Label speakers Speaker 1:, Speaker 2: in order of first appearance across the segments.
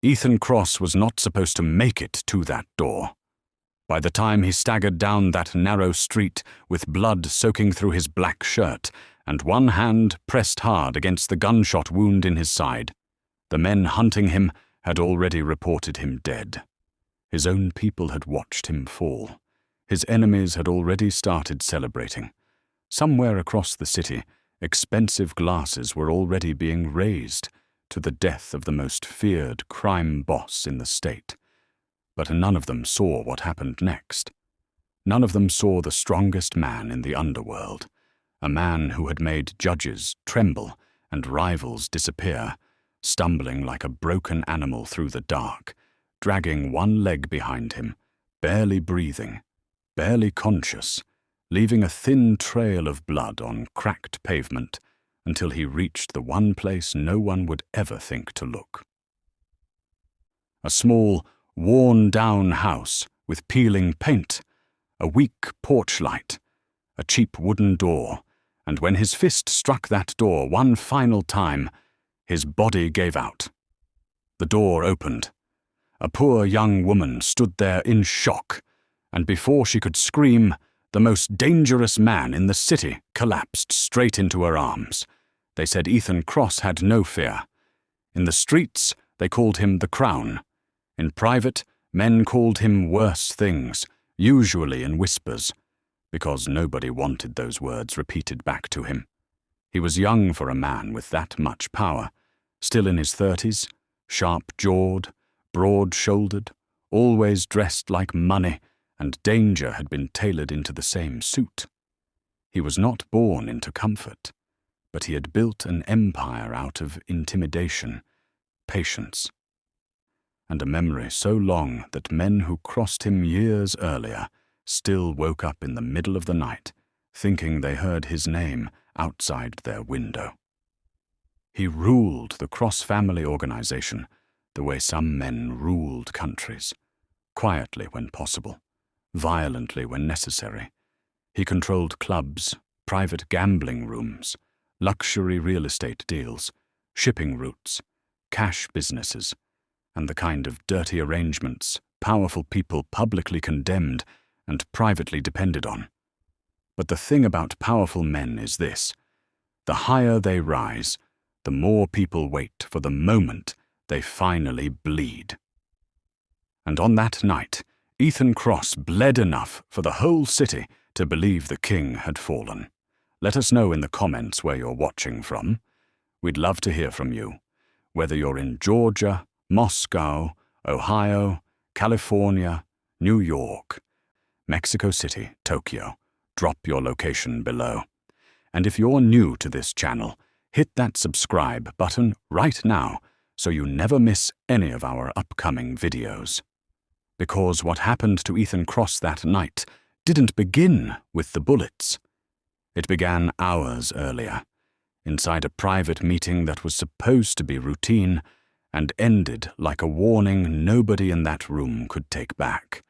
Speaker 1: Ethan Cross was not supposed to make it to that door. By the time he staggered down that narrow street with blood soaking through his black shirt and one hand pressed hard against the gunshot wound in his side, the men hunting him had already reported him dead. His own people had watched him fall. His enemies had already started celebrating. Somewhere across the city, expensive glasses were already being raised to the death of the most feared crime boss in the state. But none of them saw what happened next. None of them saw the strongest man in the underworld, a man who had made judges tremble and rivals disappear, stumbling like a broken animal through the dark, dragging one leg behind him, barely breathing, barely conscious, leaving a thin trail of blood on cracked pavement until he reached the one place no one would ever think to look. A small, worn-down house with peeling paint, a weak porch light, a cheap wooden door, and when his fist struck that door one final time, his body gave out. The door opened. A poor young woman stood there in shock, and before she could scream, the most dangerous man in the city collapsed straight into her arms. They said Ethan Cross had no fear. In the streets, they called him the Crown. In private, men called him worse things, usually in whispers, because nobody wanted those words repeated back to him. He was young for a man with that much power, still in his 30s, sharp-jawed, broad-shouldered, always dressed like money, and danger had been tailored into the same suit. He was not born into comfort, but he had built an empire out of intimidation, patience, and a memory so long that men who crossed him years earlier still woke up in the middle of the night, thinking they heard his name outside their window. He ruled the cross-family organization the way some men ruled countries, quietly when possible, violently when necessary. He controlled clubs, private gambling rooms, luxury real estate deals, shipping routes, cash businesses, and the kind of dirty arrangements powerful people publicly condemned and privately depended on. But the thing about powerful men is this: the higher they rise, the more people wait for the moment they finally bleed. And on that night, Ethan Cross bled enough for the whole city to believe the king had fallen. Let us know in the comments where you're watching from. We'd love to hear from you, whether you're in Georgia, Moscow, Ohio, California, New York, Mexico City, Tokyo. Drop your location below. And if you're new to this channel, hit that subscribe button right now so you never miss any of our upcoming videos. Because what happened to Ethan Cross that night didn't begin with the bullets. It began hours earlier, inside a private meeting that was supposed to be routine and ended like a warning nobody in that room could take back.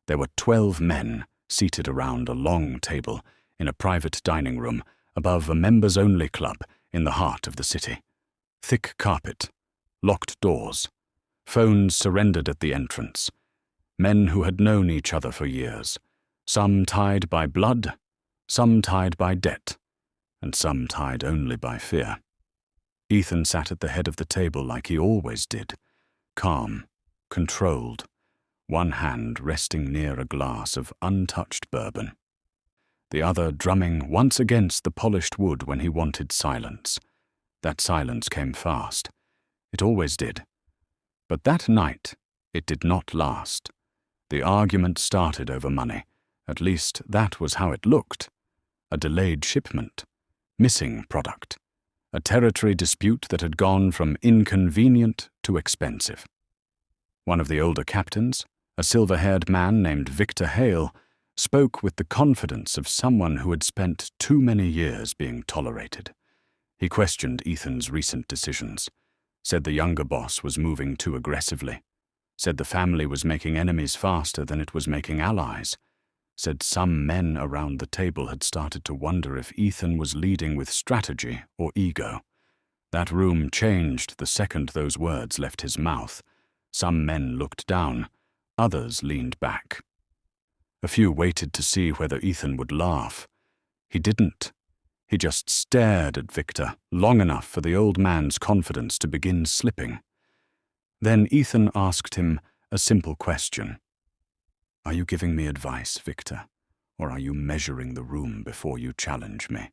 Speaker 1: There were 12 men seated around a long table in a private dining room above a members-only club in the heart of the city. Thick carpet, locked doors, phones surrendered at the entrance. Men who had known each other for years, some tied by blood, some tied by debt, and some tied only by fear. Ethan sat at the head of the table like he always did, calm, controlled, one hand resting near a glass of untouched bourbon, the other drumming once against the polished wood when he wanted silence. That silence came fast. It always did. But that night, it did not last. The argument started over money. At least that was how it looked. A delayed shipment, missing product, a territory dispute that had gone from inconvenient to expensive. One of the older captains, a silver-haired man named Victor Hale, spoke with the confidence of someone who had spent too many years being tolerated. He questioned Ethan's recent decisions, said the younger boss was moving too aggressively, said the family was making enemies faster than it was making allies, said some men around the table had started to wonder if Ethan was leading with strategy or ego. That room changed the second those words left his mouth, Some men looked down, others leaned back. A few waited to see whether Ethan would laugh. He didn't. He just stared at Victor long enough for the old man's confidence to begin slipping. Then Ethan asked him a simple question. "Are you giving me advice, Victor, or are you measuring the room before you challenge me?"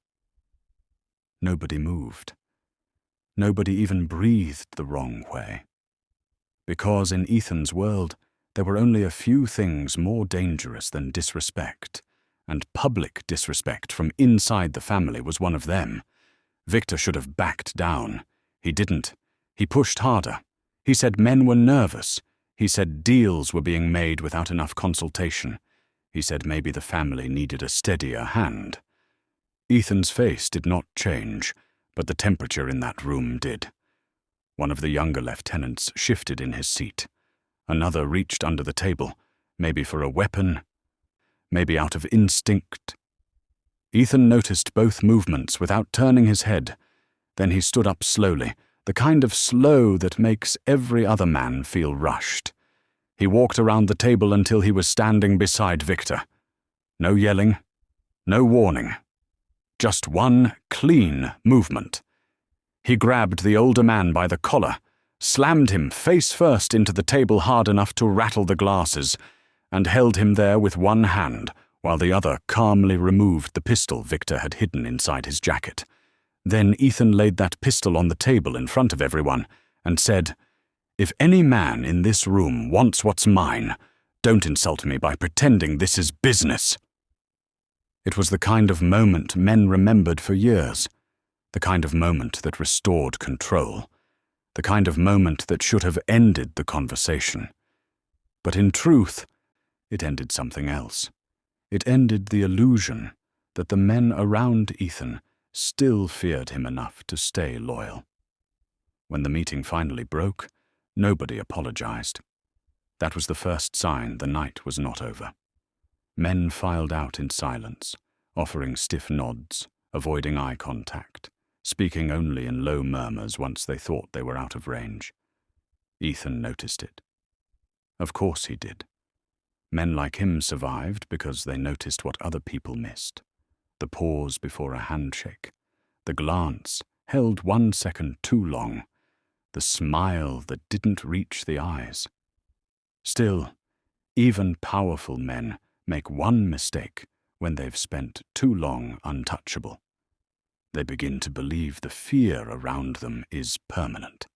Speaker 1: Nobody moved. Nobody even breathed the wrong way. Because in Ethan's world, there were only a few things more dangerous than disrespect, and public disrespect from inside the family was one of them. Victor should have backed down. He didn't. He pushed harder. He said men were nervous. He said deals were being made without enough consultation. He said maybe the family needed a steadier hand. Ethan's face did not change, but the temperature in that room did. One of the younger lieutenants shifted in his seat. Another reached under the table, maybe for a weapon, maybe out of instinct. Ethan noticed both movements without turning his head. Then he stood up slowly, the kind of slow that makes every other man feel rushed. He walked around the table until he was standing beside Victor. No yelling, no warning. Just one clean movement. He grabbed the older man by the collar, slammed him face first into the table hard enough to rattle the glasses, and held him there with one hand while the other calmly removed the pistol Victor had hidden inside his jacket. Then Ethan laid that pistol on the table in front of everyone and said, "If any man in this room wants what's mine, don't insult me by pretending this is business." It was the kind of moment men remembered for years, the kind of moment that restored control, the kind of moment that should have ended the conversation. But in truth, it ended something else. It ended the illusion that the men around Ethan still feared him enough to stay loyal. When the meeting finally broke, nobody apologized. That was the first sign the night was not over. Men filed out in silence, offering stiff nods, avoiding eye contact, speaking only in low murmurs once they thought they were out of range. Ethan noticed it. Of course he did. Men like him survived because they noticed what other people missed. The pause before a handshake, the glance held 1 second too long, the smile that didn't reach the eyes. Still, even powerful men make one mistake when they've spent too long untouchable. They begin to believe the fear around them is permanent.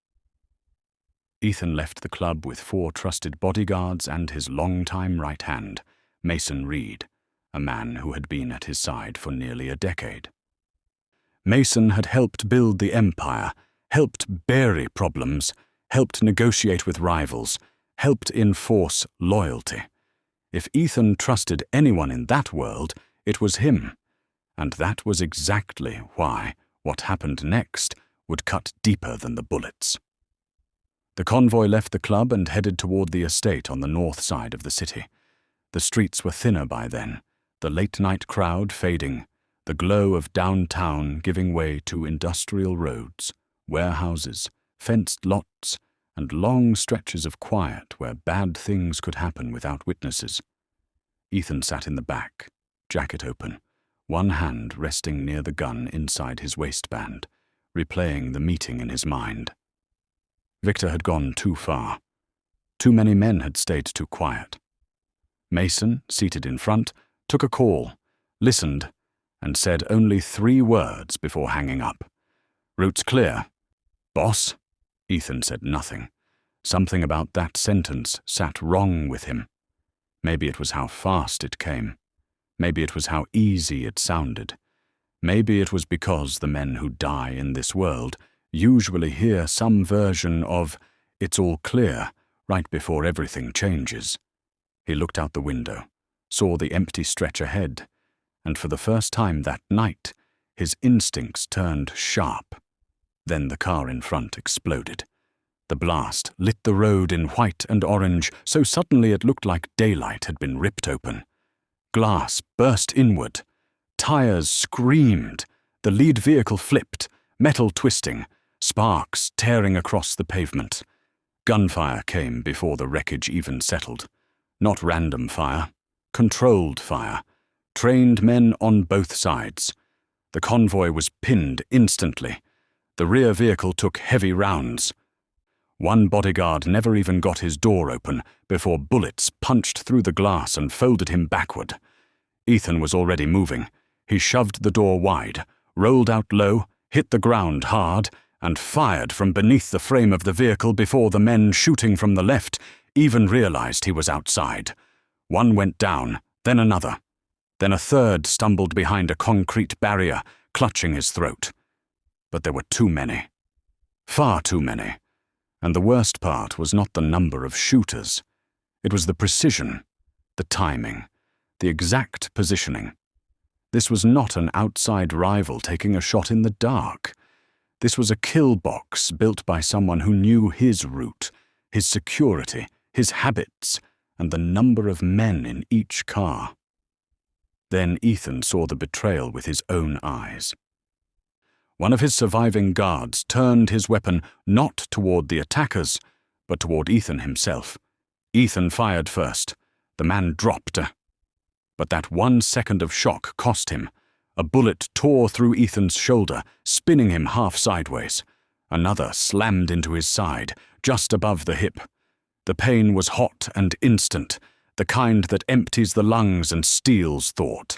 Speaker 1: Ethan left the club with 4 trusted bodyguards and his longtime right hand, Mason Reed, a man who had been at his side for nearly a decade. Mason had helped build the empire, helped bury problems, helped negotiate with rivals, helped enforce loyalty. If Ethan trusted anyone in that world, it was him, and that was exactly why what happened next would cut deeper than the bullets. The convoy left the club and headed toward the estate on the north side of the city. The streets were thinner by then, the late-night crowd fading, the glow of downtown giving way to industrial roads, warehouses, fenced lots, and long stretches of quiet where bad things could happen without witnesses. Ethan sat in the back, jacket open, one hand resting near the gun inside his waistband, replaying the meeting in his mind. Victor had gone too far. Too many men had stayed too quiet. Mason, seated in front, took a call, listened, and said only 3 words before hanging up. "Route's clear." "Boss?" Ethan said nothing. Something about that sentence sat wrong with him. Maybe it was how fast it came. Maybe it was how easy it sounded. Maybe it was because the men who die in this world usually hear some version of "it's all clear" right before everything changes. He looked out the window, saw the empty stretch ahead, and for the first time that night, his instincts turned sharp. Then the car in front exploded. The blast lit the road in white and orange so suddenly it looked like daylight had been ripped open. Glass burst inward. Tires screamed. The lead vehicle flipped, metal twisting, sparks tearing across the pavement. Gunfire came before the wreckage even settled. Not random fire, controlled fire. Trained men on both sides. The convoy was pinned instantly. The rear vehicle took heavy rounds. One bodyguard never even got his door open before bullets punched through the glass and folded him backward. Ethan was already moving. He shoved the door wide, rolled out low, hit the ground hard, and fired from beneath the frame of the vehicle before the men shooting from the left even realized he was outside. One went down, then another. Then a third stumbled behind a concrete barrier, clutching his throat. But there were too many. Far too many. And the worst part was not the number of shooters. It was the precision, the timing, the exact positioning. This was not an outside rival taking a shot in the dark. This was a kill box built by someone who knew his route, his security, his habits, and the number of men in each car. Then Ethan saw the betrayal with his own eyes. One of his surviving guards turned his weapon not toward the attackers, but toward Ethan himself. Ethan fired first. The man dropped. But that 1 second of shock cost him. A bullet tore through Ethan's shoulder, spinning him half sideways. Another slammed into his side, just above the hip. The pain was hot and instant, the kind that empties the lungs and steals thought.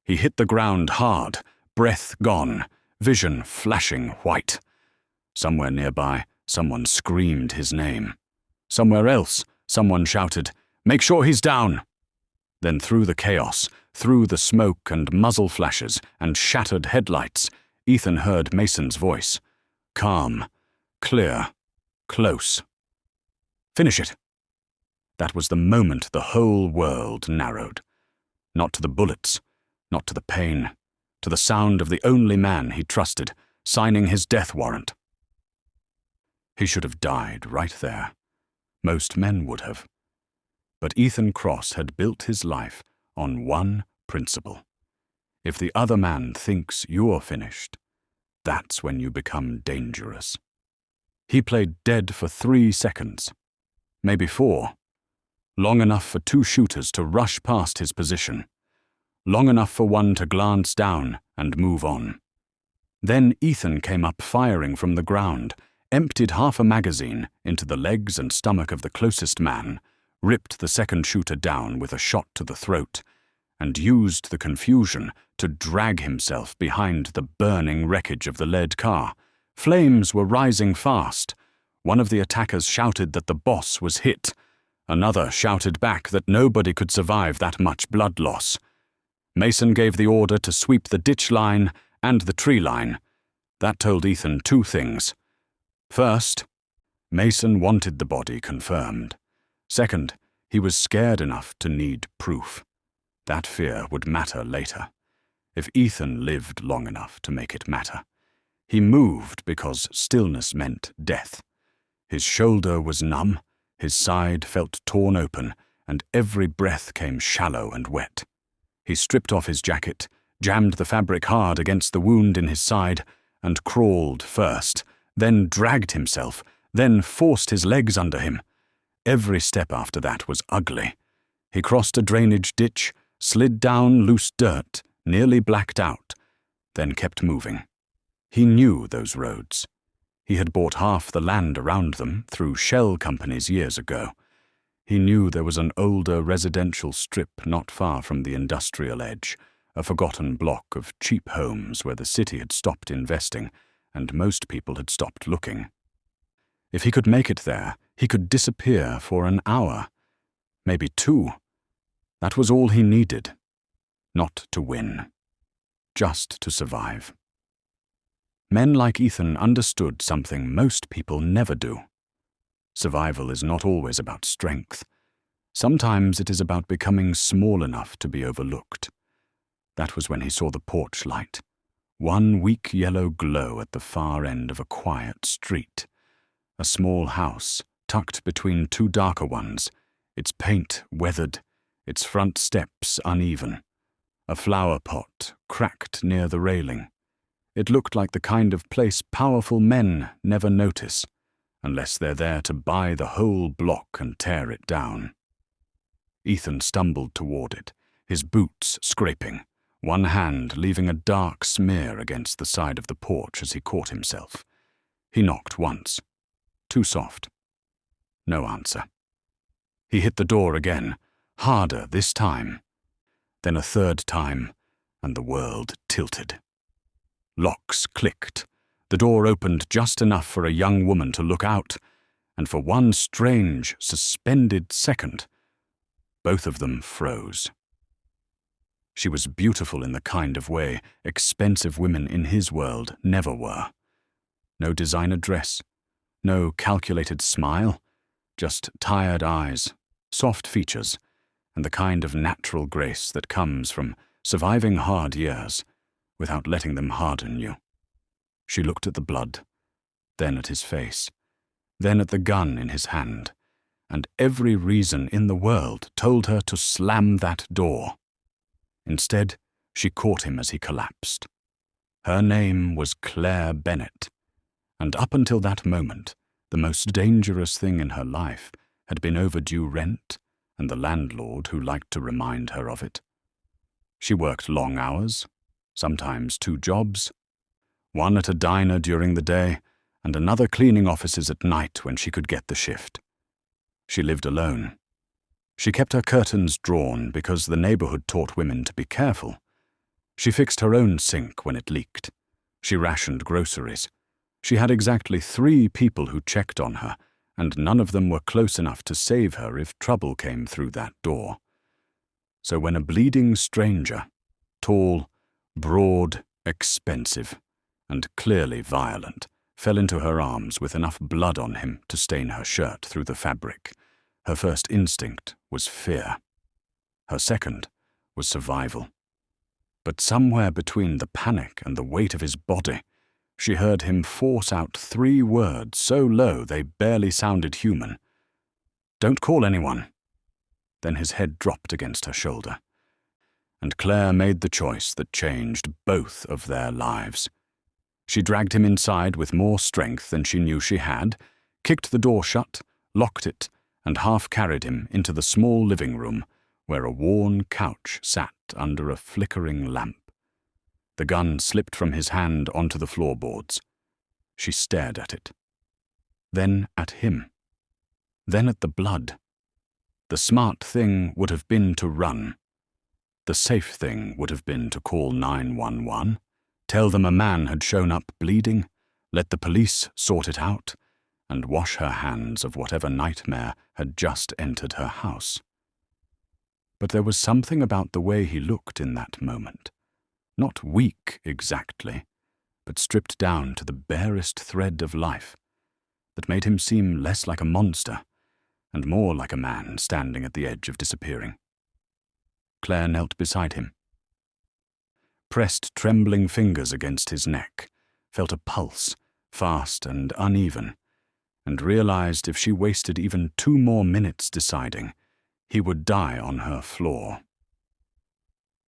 Speaker 1: He hit the ground hard, breath gone, vision flashing white. Somewhere nearby, someone screamed his name. Somewhere else, someone shouted, "Make sure he's down!" Then through the chaos, through the smoke and muzzle flashes and shattered headlights, Ethan heard Mason's voice. Calm, clear, close. Finish it. That was the moment the whole world narrowed. Not to the bullets, not to the pain, to the sound of the only man he trusted, signing his death warrant. He should have died right there. Most men would have. But Ethan Cross had built his life on one principle. If the other man thinks you're finished, that's when you become dangerous. He played dead for 3 seconds, maybe 4. Long enough for 2 shooters to rush past his position. Long enough for one to glance down and move on. Then Ethan came up firing from the ground, emptied half a magazine into the legs and stomach of the closest man, ripped the second shooter down with a shot to the throat, and used the confusion to drag himself behind the burning wreckage of the lead car. Flames were rising fast. One of the attackers shouted that the boss was hit. Another shouted back that nobody could survive that much blood loss. Mason gave the order to sweep the ditch line and the tree line. That told Ethan 2 things. First, Mason wanted the body confirmed. Second, he was scared enough to need proof. That fear would matter later, if Ethan lived long enough to make it matter. He moved because stillness meant death. His shoulder was numb, his side felt torn open, and every breath came shallow and wet. He stripped off his jacket, jammed the fabric hard against the wound in his side, and crawled first, then dragged himself, then forced his legs under him. Every step after that was ugly. He crossed a drainage ditch, slid down loose dirt, nearly blacked out, then kept moving. He knew those roads. He had bought half the land around them through shell companies years ago. He knew there was an older residential strip not far from the industrial edge, a forgotten block of cheap homes where the city had stopped investing and most people had stopped looking. If he could make it there, he could disappear for an hour, maybe 2. That was all he needed. Not to win, just to survive. Men like Ethan understood something most people never do. Survival is not always about strength. Sometimes it is about becoming small enough to be overlooked. That was when he saw the porch light, one weak yellow glow at the far end of a quiet street. A small house, tucked between 2 darker ones, its paint weathered, its front steps uneven. A flower pot cracked near the railing. It looked like the kind of place powerful men never notice. unless they're there to buy the whole block and tear it down. Ethan stumbled toward it, his boots scraping, one hand leaving a dark smear against the side of the porch as he caught himself. He knocked once. Too soft. No answer. He hit the door again, harder this time. Then a third time, and the world tilted. Locks clicked. The door opened just enough for a young woman to look out, and for one strange, suspended second, both of them froze. She was beautiful in the kind of way expensive women in his world never were. No designer dress, no calculated smile, just tired eyes, soft features, and the kind of natural grace that comes from surviving hard years without letting them harden you. She looked at the blood, then at his face, then at the gun in his hand, and every reason in the world told her to slam that door. Instead, she caught him as he collapsed. Her name was Claire Bennett, and up until that moment, the most dangerous thing in her life had been overdue rent and the landlord who liked to remind her of it. She worked long hours, sometimes 2 jobs, one at a diner during the day and another cleaning offices at night when she could get the shift. She lived alone. She kept her curtains drawn because the neighborhood taught women to be careful. She fixed her own sink when it leaked. She rationed groceries. She had exactly 3 people who checked on her, and none of them were close enough to save her if trouble came through that door. So when a bleeding stranger, tall, broad, expensive, and clearly violent, fell into her arms with enough blood on him to stain her shirt through the fabric, her first instinct was fear. Her second was survival. But somewhere between the panic and the weight of his body, she heard him force out 3 words so low they barely sounded human. "Don't call anyone." Then his head dropped against her shoulder, and Claire made the choice that changed both of their lives. She dragged him inside with more strength than she knew she had, kicked the door shut, locked it, and half-carried him into the small living room where a worn couch sat under a flickering lamp. The gun slipped from his hand onto the floorboards. She stared at it. Then at him. Then at the blood. The smart thing would have been to run. The safe thing would have been to call 911, tell them a man had shown up bleeding, let the police sort it out, and wash her hands of whatever nightmare had just entered her house. But there was something about the way he looked in that moment. Not weak exactly, but stripped down to the barest thread of life, that made him seem less like a monster and more like a man standing at the edge of disappearing. Claire knelt beside him, pressed trembling fingers against his neck, felt a pulse, fast and uneven, and realized if she wasted even 2 more minutes deciding, he would die on her floor.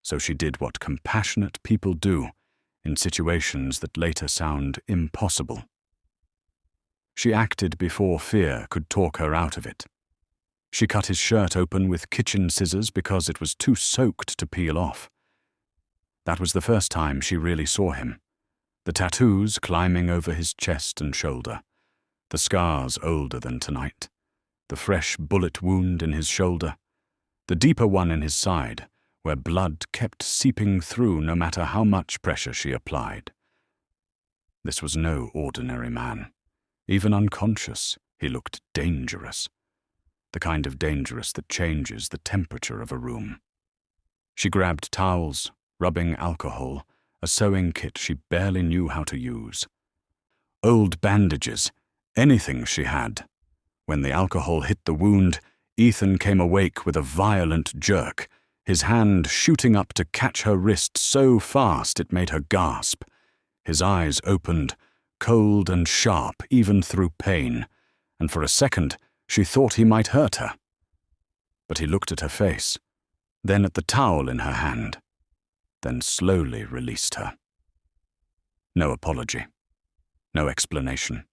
Speaker 1: So she did what compassionate people do in situations that later sound impossible. She acted before fear could talk her out of it. She cut his shirt open with kitchen scissors because it was too soaked to peel off. That was the first time she really saw him. The tattoos climbing over his chest and shoulder, the scars older than tonight, the fresh bullet wound in his shoulder, the deeper one in his side, where blood kept seeping through no matter how much pressure she applied. This was no ordinary man. Even unconscious, he looked dangerous. The kind of dangerous that changes the temperature of a room. She grabbed towels, rubbing alcohol, a sewing kit she barely knew how to use. Old bandages, anything she had. When the alcohol hit the wound, Ethan came awake with a violent jerk, his hand shooting up to catch her wrist so fast it made her gasp. His eyes opened, cold and sharp even through pain, and for a second she thought he might hurt her. But he looked at her face, then at the towel in her hand, then slowly released her. No apology, no explanation.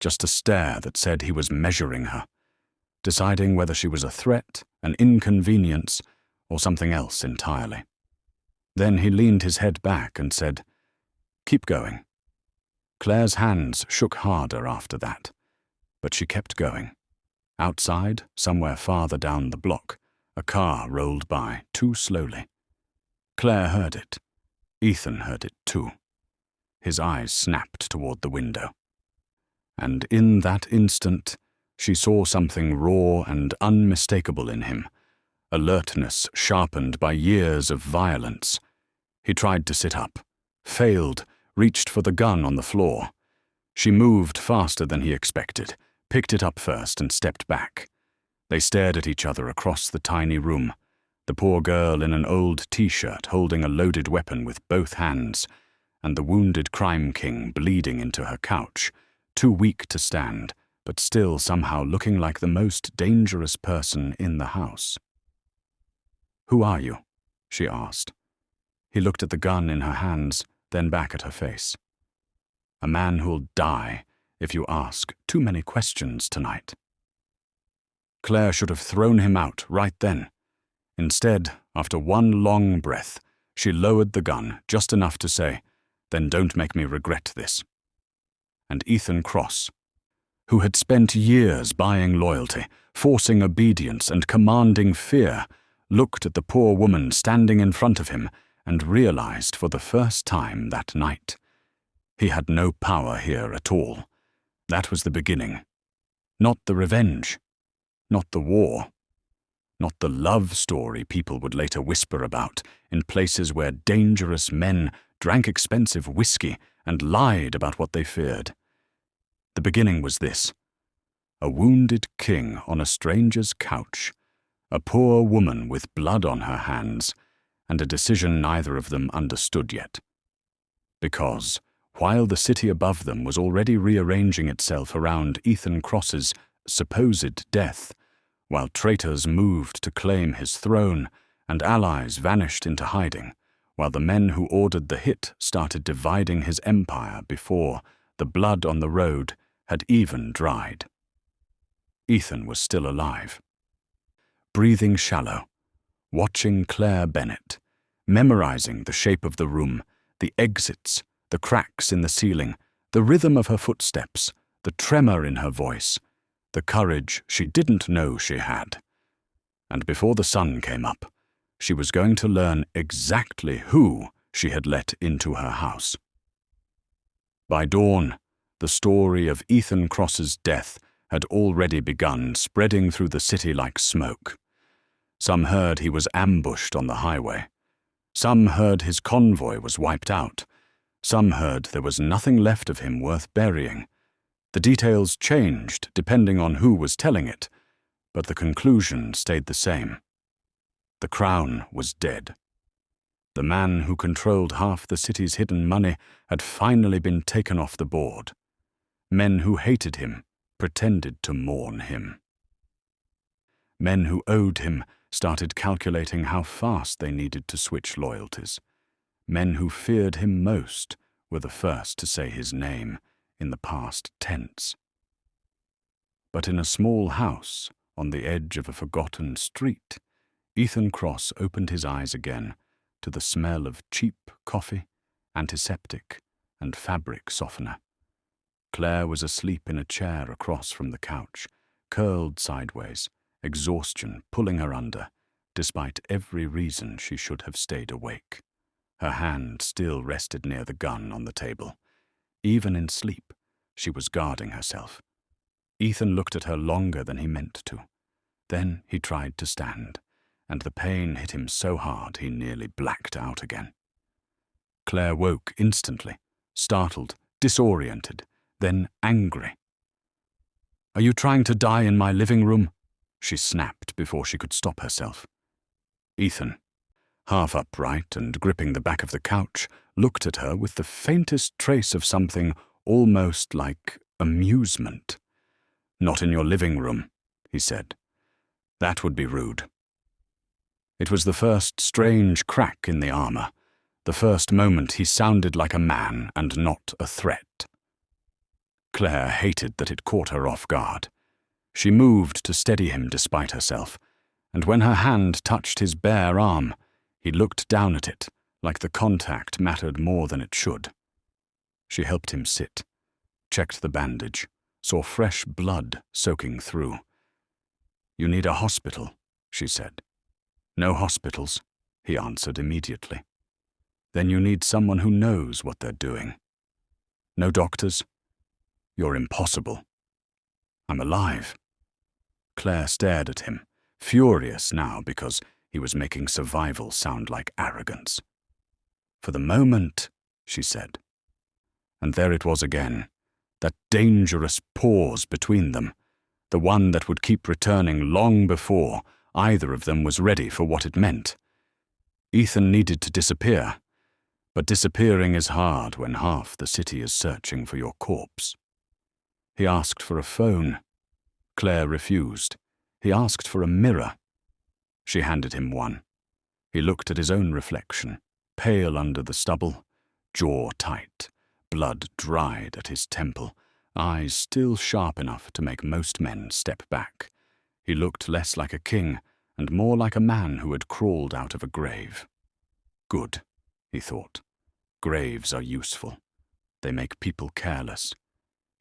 Speaker 1: just a stare that said he was measuring her, deciding whether she was a threat, an inconvenience, or something else entirely. Then he leaned his head back and said, "Keep going." Claire's hands shook harder after that, but she kept going. Outside, somewhere farther down the block, a car rolled by too slowly. Claire heard it. Ethan heard it too. His eyes snapped toward the window. And in that instant, she saw something raw and unmistakable in him, alertness sharpened by years of violence. He tried to sit up, failed, reached for the gun on the floor. She moved faster than he expected, picked it up first and stepped back. They stared at each other across the tiny room, the poor girl in an old t-shirt holding a loaded weapon with both hands, and the wounded crime king bleeding into her couch, too weak to stand, but still somehow looking like the most dangerous person in the house. "Who are you?" she asked. He looked at the gun in her hands, then back at her face. "A man who'll die if you ask too many questions tonight." Claire should have thrown him out right then. Instead, after one long breath, she lowered the gun just enough to say, "Then don't make me regret this." And Ethan Cross, who had spent years buying loyalty, forcing obedience and commanding fear, looked at the poor woman standing in front of him and realized for the first time that night. He had no power here at all. That was the beginning. Not the revenge. Not the war. Not the love story people would later whisper about in places where dangerous men drank expensive whiskey and lied about what they feared. The beginning was this: a wounded king on a stranger's couch, a poor woman with blood on her hands, and a decision neither of them understood yet. Because, while the city above them was already rearranging itself around Ethan Cross's supposed death, while traitors moved to claim his throne and allies vanished into hiding, while the men who ordered the hit started dividing his empire before the blood on the road had even dried. Ethan was still alive. Breathing shallow, watching Claire Bennett, memorizing the shape of the room, the exits, the cracks in the ceiling, the rhythm of her footsteps, the tremor in her voice, the courage she didn't know she had. And before the sun came up, she was going to learn exactly who she had let into her house. By dawn, the story of Ethan Cross's death had already begun spreading through the city like smoke. Some heard he was ambushed on the highway. Some heard his convoy was wiped out. Some heard there was nothing left of him worth burying. The details changed depending on who was telling it, but the conclusion stayed the same. The crown was dead. The man who controlled half the city's hidden money had finally been taken off the board. Men who hated him pretended to mourn him. Men who owed him started calculating how fast they needed to switch loyalties. Men who feared him most were the first to say his name in the past tense. But in a small house on the edge of a forgotten street, Ethan Cross opened his eyes again to the smell of cheap coffee, antiseptic, and fabric softener. Claire was asleep in a chair across from the couch, curled sideways, exhaustion pulling her under, despite every reason she should have stayed awake. Her hand still rested near the gun on the table. Even in sleep, she was guarding herself. Ethan looked at her longer than he meant to. Then he tried to stand, and the pain hit him so hard he nearly blacked out again. Claire woke instantly, startled, disoriented, then angry. "Are you trying to die in my living room?" she snapped before she could stop herself. Ethan, half upright and gripping the back of the couch, looked at her with the faintest trace of something almost like amusement. "Not in your living room," he said. "That would be rude." It was the first strange crack in the armor, the first moment he sounded like a man and not a threat. Claire hated that it caught her off guard. She moved to steady him despite herself, and when her hand touched his bare arm, he looked down at it like the contact mattered more than it should. She helped him sit, checked the bandage, saw fresh blood soaking through. "You need a hospital," she said. "No hospitals," he answered immediately. "Then you need someone who knows what they're doing." "No doctors?" "You're impossible." "I'm alive." Claire stared at him, furious now because he was making survival sound like arrogance. "For the moment," she said. And there it was again, that dangerous pause between them, the one that would keep returning long before either of them was ready for what it meant. Ethan needed to disappear, but disappearing is hard when half the city is searching for your corpse. He asked for a phone. Claire refused. He asked for a mirror. She handed him one. He looked at his own reflection, pale under the stubble, jaw tight, blood dried at his temple, eyes still sharp enough to make most men step back. He looked less like a king and more like a man who had crawled out of a grave. Good, he thought. Graves are useful. They make people careless.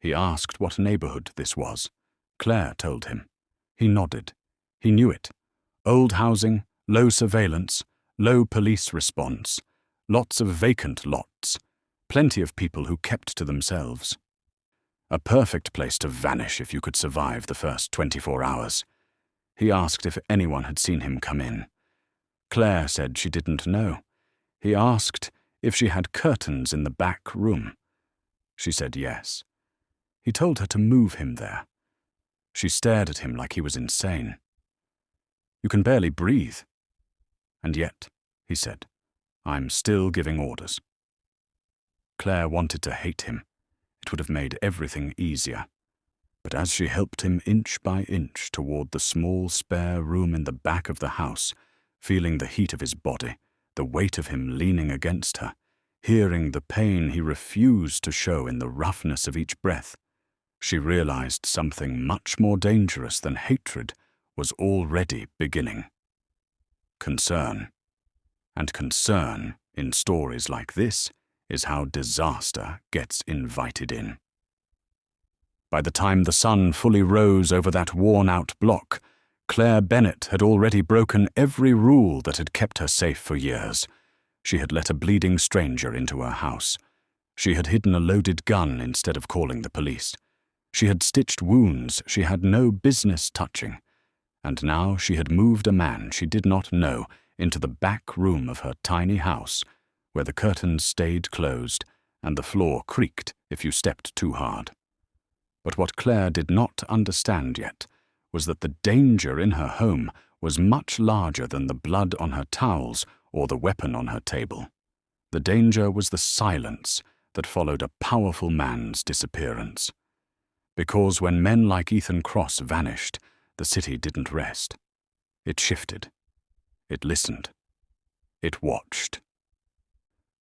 Speaker 1: He asked what neighborhood this was. Claire told him. He nodded. He knew it. Old housing, low surveillance, low police response, lots of vacant lots, plenty of people who kept to themselves. A perfect place to vanish if you could survive the first 24 hours. He asked if anyone had seen him come in. Claire said she didn't know. He asked if she had curtains in the back room. She said yes. He told her to move him there. She stared at him like he was insane. "You can barely breathe." "And yet," he said, "I'm still giving orders." Claire wanted to hate him. It would have made everything easier. But as she helped him inch by inch toward the small spare room in the back of the house, feeling the heat of his body, the weight of him leaning against her, hearing the pain he refused to show in the roughness of each breath, she realized something much more dangerous than hatred was already beginning. Concern. And concern, in stories like this, is how disaster gets invited in. By the time the sun fully rose over that worn-out block, Claire Bennett had already broken every rule that had kept her safe for years. She had let a bleeding stranger into her house. She had hidden a loaded gun instead of calling the police. She had stitched wounds she had no business touching. And now she had moved a man she did not know into the back room of her tiny house, where the curtains stayed closed and the floor creaked if you stepped too hard. But what Claire did not understand yet was that the danger in her home was much larger than the blood on her towels or the weapon on her table. The danger was the silence that followed a powerful man's disappearance. Because when men like Ethan Cross vanished, the city didn't rest. It shifted. It listened. It watched.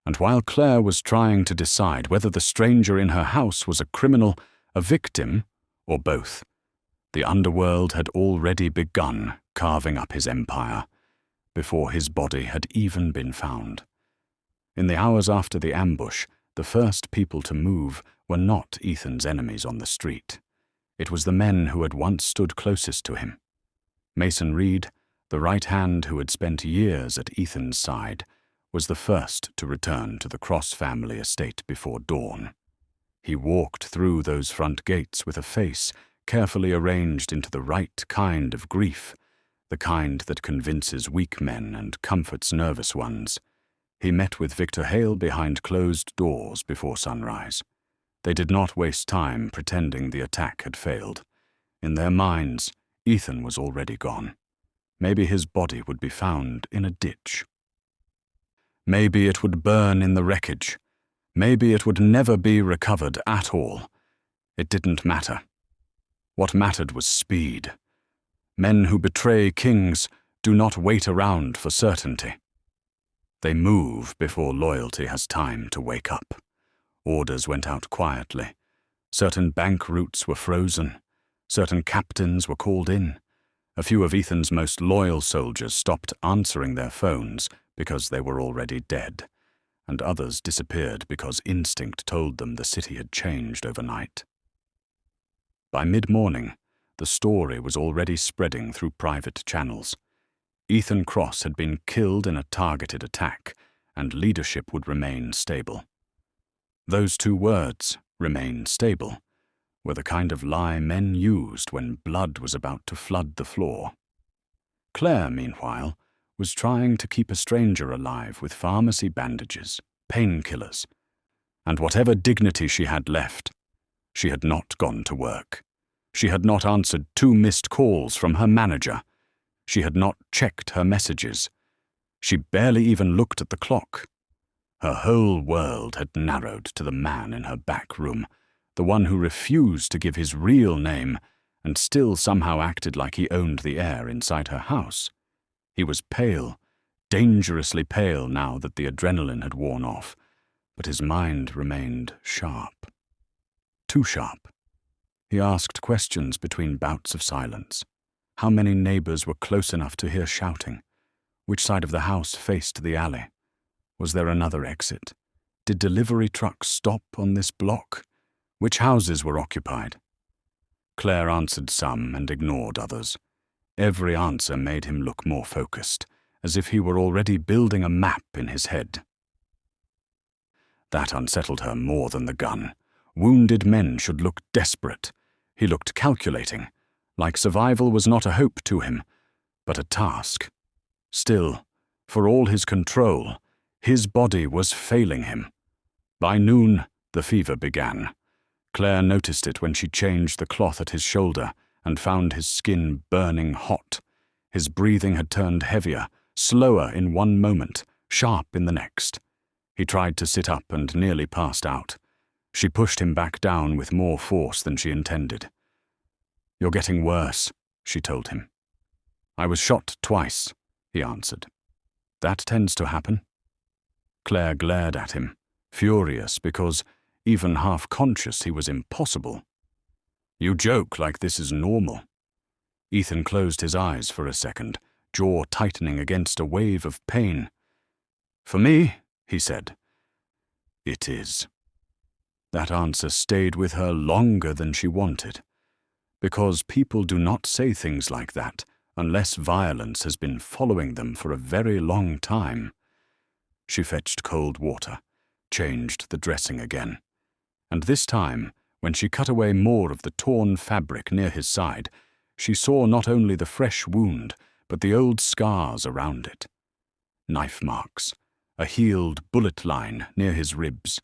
Speaker 1: And while Claire was trying to decide whether the stranger in her house was a criminal, a victim, or both, the underworld had already begun carving up his empire, before his body had even been found. In the hours after the ambush, the first people to move were not Ethan's enemies on the street. It was the men who had once stood closest to him. Mason Reed, the right hand who had spent years at Ethan's side, was the first to return to the Cross family estate before dawn. He walked through those front gates with a face carefully arranged into the right kind of grief, the kind that convinces weak men and comforts nervous ones. He met with Victor Hale behind closed doors before sunrise. They did not waste time pretending the attack had failed. In their minds, Ethan was already gone. Maybe his body would be found in a ditch. Maybe it would burn in the wreckage. Maybe it would never be recovered at all. It didn't matter. What mattered was speed. Men who betray kings do not wait around for certainty. They move before loyalty has time to wake up. Orders went out quietly. Certain bank routes were frozen. Certain captains were called in. A few of Ethan's most loyal soldiers stopped answering their phones because they were already dead, and others disappeared because instinct told them the city had changed overnight. By mid-morning, the story was already spreading through private channels. Ethan Cross had been killed in a targeted attack, and leadership would remain stable. Those two words, remain stable, were the kind of lie men used when blood was about to flood the floor. Claire, meanwhile, was trying to keep a stranger alive with pharmacy bandages, painkillers, and whatever dignity she had left. She had not gone to work. She had not answered 2 missed calls from her manager. She had not checked her messages. She barely even looked at the clock. Her whole world had narrowed to the man in her back room, the one who refused to give his real name and still somehow acted like he owned the air inside her house. He was pale, dangerously pale now that the adrenaline had worn off, but his mind remained sharp. Too sharp. He asked questions between bouts of silence. How many neighbors were close enough to hear shouting? Which side of the house faced the alley? Was there another exit? Did delivery trucks stop on this block? Which houses were occupied? Claire answered some and ignored others. Every answer made him look more focused, as if he were already building a map in his head. That unsettled her more than the gun. Wounded men should look desperate. He looked calculating, like survival was not a hope to him, but a task. Still, for all his control, his body was failing him. By noon, the fever began. Claire noticed it when she changed the cloth at his shoulder and found his skin burning hot. His breathing had turned heavier, slower in one moment, sharp in the next. He tried to sit up and nearly passed out. She pushed him back down with more force than she intended. "You're getting worse," she told him. "I was shot twice," he answered. "That tends to happen." Claire glared at him, furious because, even half-conscious, he was impossible. "You joke like this is normal." Ethan closed his eyes for a second, jaw tightening against a wave of pain. "For me," he said, "it is." That answer stayed with her longer than she wanted, because people do not say things like that unless violence has been following them for a very long time. She fetched cold water, changed the dressing again, and this time, when she cut away more of the torn fabric near his side, she saw not only the fresh wound, but the old scars around it. Knife marks, a healed bullet line near his ribs,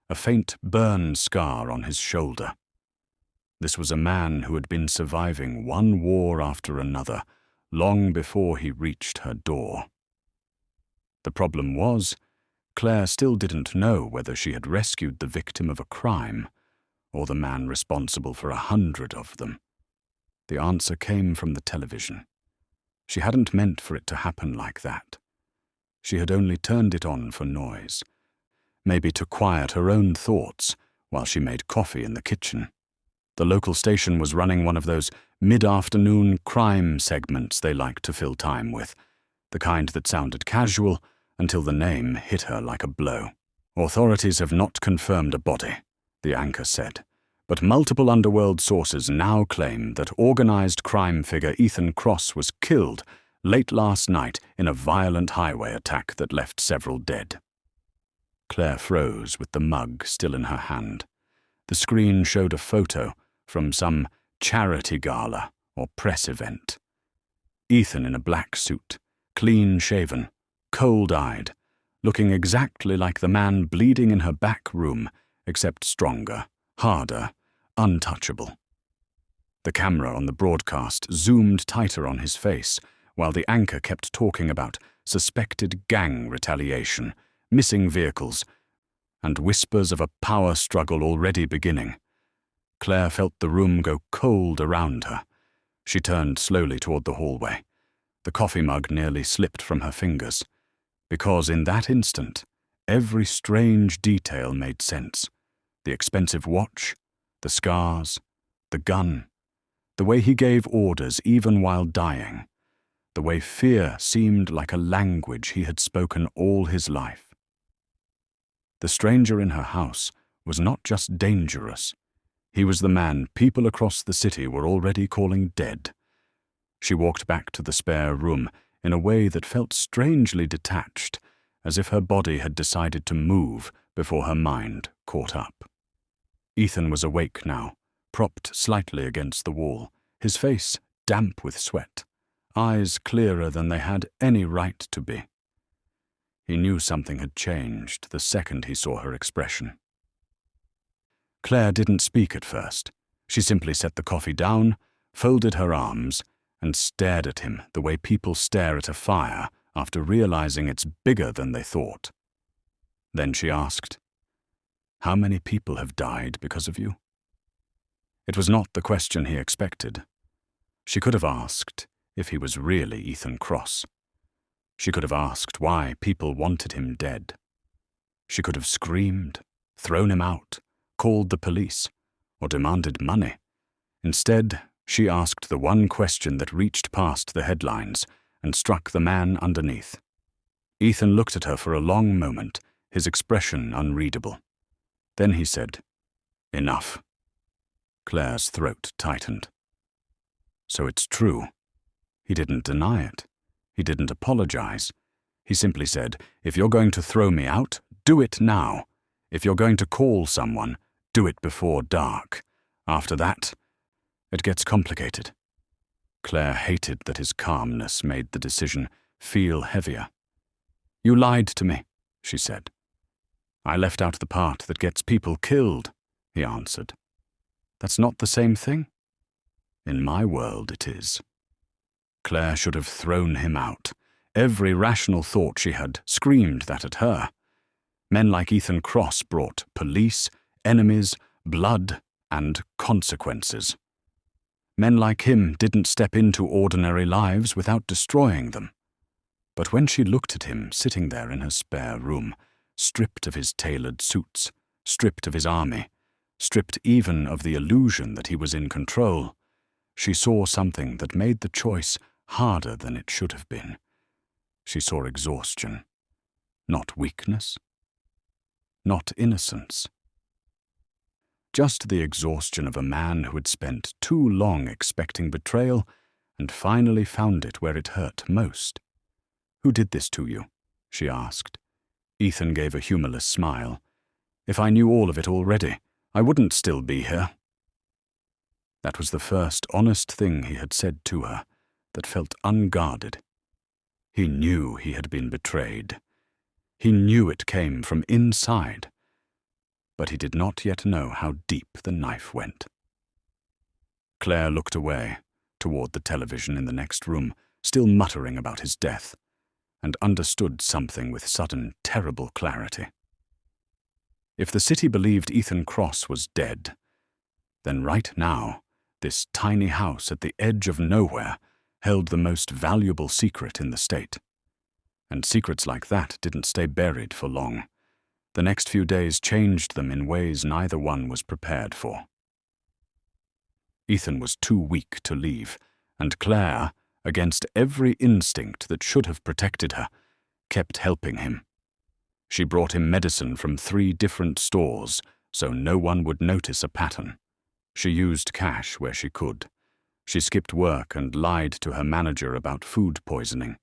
Speaker 1: a faint burn scar on his shoulder. This was a man who had been surviving one war after another, long before he reached her door. The problem was, Claire still didn't know whether she had rescued the victim of a crime, or the man responsible for 100 of them. The answer came from the television. She hadn't meant for it to happen like that. She had only turned it on for noise, maybe to quiet her own thoughts while she made coffee in the kitchen. The local station was running one of those mid-afternoon crime segments they like to fill time with, the kind that sounded casual until the name hit her like a blow. "Authorities have not confirmed a body," the anchor said, but multiple underworld sources now claim that organized crime figure Ethan Cross was killed late last night in a violent highway attack that left several dead. Claire froze with the mug still in her hand. The screen showed a photo from some charity gala or press event. Ethan in a black suit, clean-shaven, cold-eyed, looking exactly like the man bleeding in her back room, except stronger, harder, untouchable. The camera on the broadcast zoomed tighter on his face, while the anchor kept talking about suspected gang retaliation, missing vehicles, and whispers of a power struggle already beginning. Claire felt the room go cold around her. She turned slowly toward the hallway. The coffee mug nearly slipped from her fingers, because in that instant, every strange detail made sense. The expensive watch, The scars, the gun, the way he gave orders even while dying, the way fear seemed like a language he had spoken all his life. The stranger in her house was not just dangerous. He was the man people across the city were already calling dead. She walked back to the spare room in a way that felt strangely detached, as if her body had decided to move before her mind caught up. Ethan was awake now, propped slightly against the wall, his face damp with sweat, eyes clearer than they had any right to be. He knew something had changed the second he saw her expression. Claire didn't speak at first. She simply set the coffee down, folded her arms, and stared at him the way people stare at a fire after realizing it's bigger than they thought. Then she asked, "How many people have died because of you?" It was not the question he expected. She could have asked if he was really Ethan Cross. She could have asked why people wanted him dead. She could have screamed, thrown him out, called the police, or demanded money. Instead, she asked the one question that reached past the headlines and struck the man underneath. Ethan looked at her for a long moment, his expression unreadable. Then he said, "Enough." Claire's throat tightened. So it's true. He didn't deny it. He didn't apologize. He simply said, "If you're going to throw me out, do it now. If you're going to call someone, do it before dark. After that, it gets complicated." Claire hated that his calmness made the decision feel heavier. "You lied to me," she said. "I left out the part that gets people killed," he answered. "That's not the same thing?" "In my world, it is." Claire should have thrown him out. Every rational thought she had screamed that at her. Men like Ethan Cross brought police, enemies, blood, and consequences. Men like him didn't step into ordinary lives without destroying them. But when she looked at him sitting there in her spare room, stripped of his tailored suits, stripped of his army, stripped even of the illusion that he was in control, she saw something that made the choice harder than it should have been. She saw exhaustion, not weakness, not innocence. Just the exhaustion of a man who had spent too long expecting betrayal and finally found it where it hurt most. "Who did this to you?" she asked. Ethan gave a humorless smile. "If I knew all of it already, I wouldn't still be here." That was the first honest thing he had said to her that felt unguarded. He knew he had been betrayed. He knew it came from inside. But he did not yet know how deep the knife went. Claire looked away, toward the television in the next room, still muttering about his death, and understood something with sudden, terrible clarity. If the city believed Ethan Cross was dead, then right now, this tiny house at the edge of nowhere held the most valuable secret in the state. And secrets like that didn't stay buried for long. The next few days changed them in ways neither one was prepared for. Ethan was too weak to leave, and Claire, against every instinct that should have protected her, kept helping him. She brought him medicine from 3 different stores, so no one would notice a pattern. She used cash where she could. She skipped work and lied to her manager about food poisoning.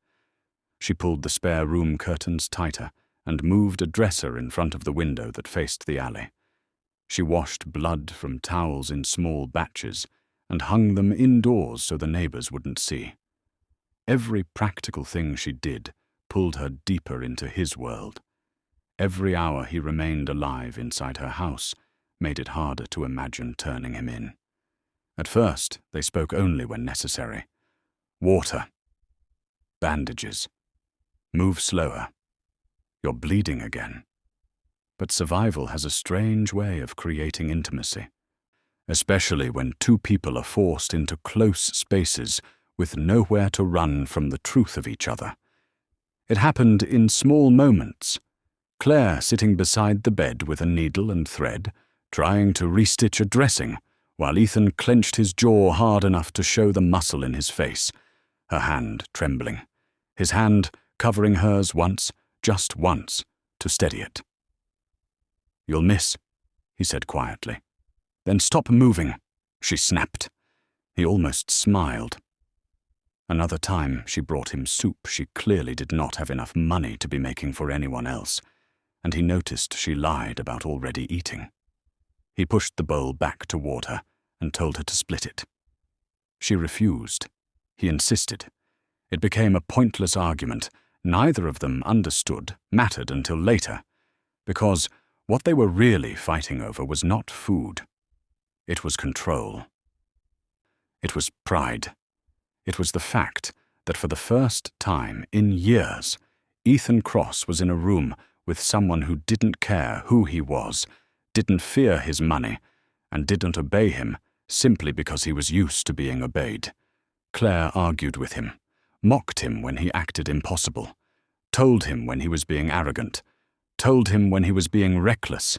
Speaker 1: She pulled the spare room curtains tighter and moved a dresser in front of the window that faced the alley. She washed blood from towels in small batches and hung them indoors so the neighbors wouldn't see. Every practical thing she did pulled her deeper into his world. Every hour he remained alive inside her house made it harder to imagine turning him in. At first, they spoke only when necessary. "Water. Bandages. Move slower. You're bleeding again." But survival has a strange way of creating intimacy, especially when 2 people are forced into close spaces with nowhere to run from the truth of each other. It happened in small moments. Claire sitting beside the bed with a needle and thread, trying to restitch a dressing, while Ethan clenched his jaw hard enough to show the muscle in his face, her hand trembling, his hand covering hers once, just once, to steady it. "You'll miss," he said quietly. "Then stop moving," she snapped. He almost smiled. Another time she brought him soup she clearly did not have enough money to be making for anyone else, and he noticed she lied about already eating. He pushed the bowl back toward her and told her to split it. She refused. He insisted. It became a pointless argument. Neither of them understood, mattered until later, because what they were really fighting over was not food. It was control. It was pride. It was the fact that for the first time in years, Ethan Cross was in a room with someone who didn't care who he was, didn't fear his money, and didn't obey him simply because he was used to being obeyed. Claire argued with him, mocked him when he acted impossible, told him when he was being arrogant, told him when he was being reckless.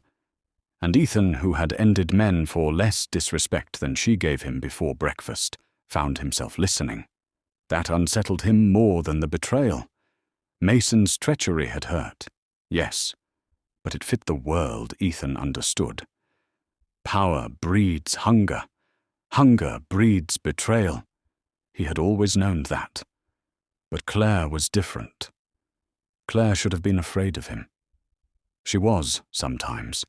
Speaker 1: And Ethan, who had ended men for less disrespect than she gave him before breakfast, found himself listening. That unsettled him more than the betrayal. Mason's treachery had hurt, yes, but it fit the world Ethan understood. Power breeds hunger. Hunger breeds betrayal. He had always known that. But Claire was different. Claire should have been afraid of him. She was, sometimes.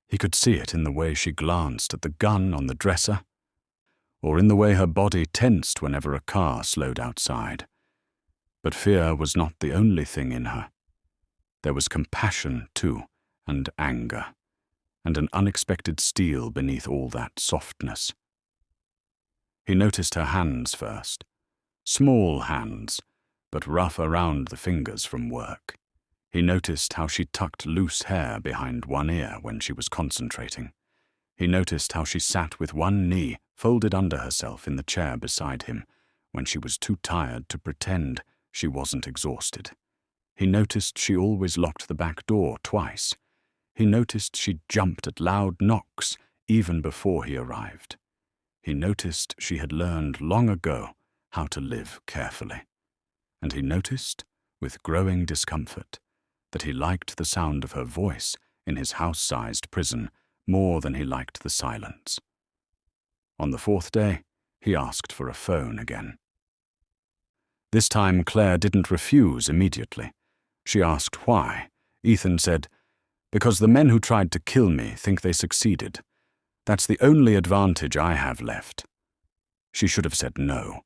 Speaker 1: He could see it in the way she glanced at the gun on the dresser, or in the way her body tensed whenever a car slowed outside. But fear was not the only thing in her. There was compassion, too, and anger, and an unexpected steel beneath all that softness. He noticed her hands first. Small hands, but rough around the fingers from work. He noticed how she tucked loose hair behind one ear when she was concentrating. He noticed how she sat with one knee folded under herself in the chair beside him when she was too tired to pretend she wasn't exhausted. He noticed she always locked the back door twice. He noticed she jumped at loud knocks even before he arrived. He noticed she had learned long ago how to live carefully. And he noticed, with growing discomfort, that he liked the sound of her voice in his house-sized prison more than he liked the silence. On the fourth day, he asked for a phone again. This time Claire didn't refuse immediately. She asked why. Ethan said, "Because the men who tried to kill me think they succeeded. That's the only advantage I have left." She should have said no.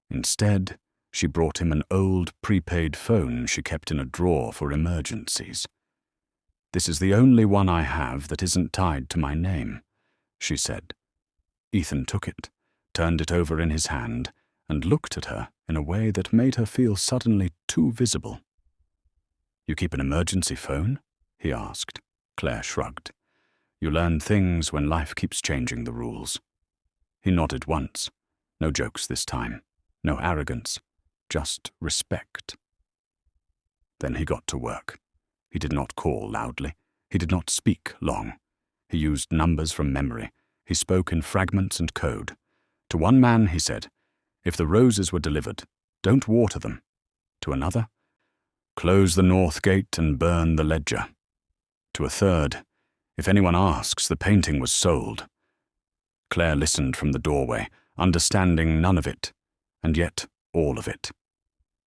Speaker 1: Instead, she brought him an old prepaid phone she kept in a drawer for emergencies. "This is the only one I have that isn't tied to my name," she said. Ethan took it, turned it over in his hand, and looked at her in a way that made her feel suddenly too visible. "You keep an emergency phone?" he asked. Claire shrugged. "You learn things when life keeps changing the rules." He nodded once. No jokes this time. No arrogance. Just respect. Then he got to work. He did not call loudly. He did not speak long. He used numbers from memory. He spoke in fragments and code. To one man, he said, "If the roses were delivered, don't water them." To another, "Close the north gate and burn the ledger." To a third, "If anyone asks, the painting was sold." Claire listened from the doorway, understanding none of it, and yet all of it.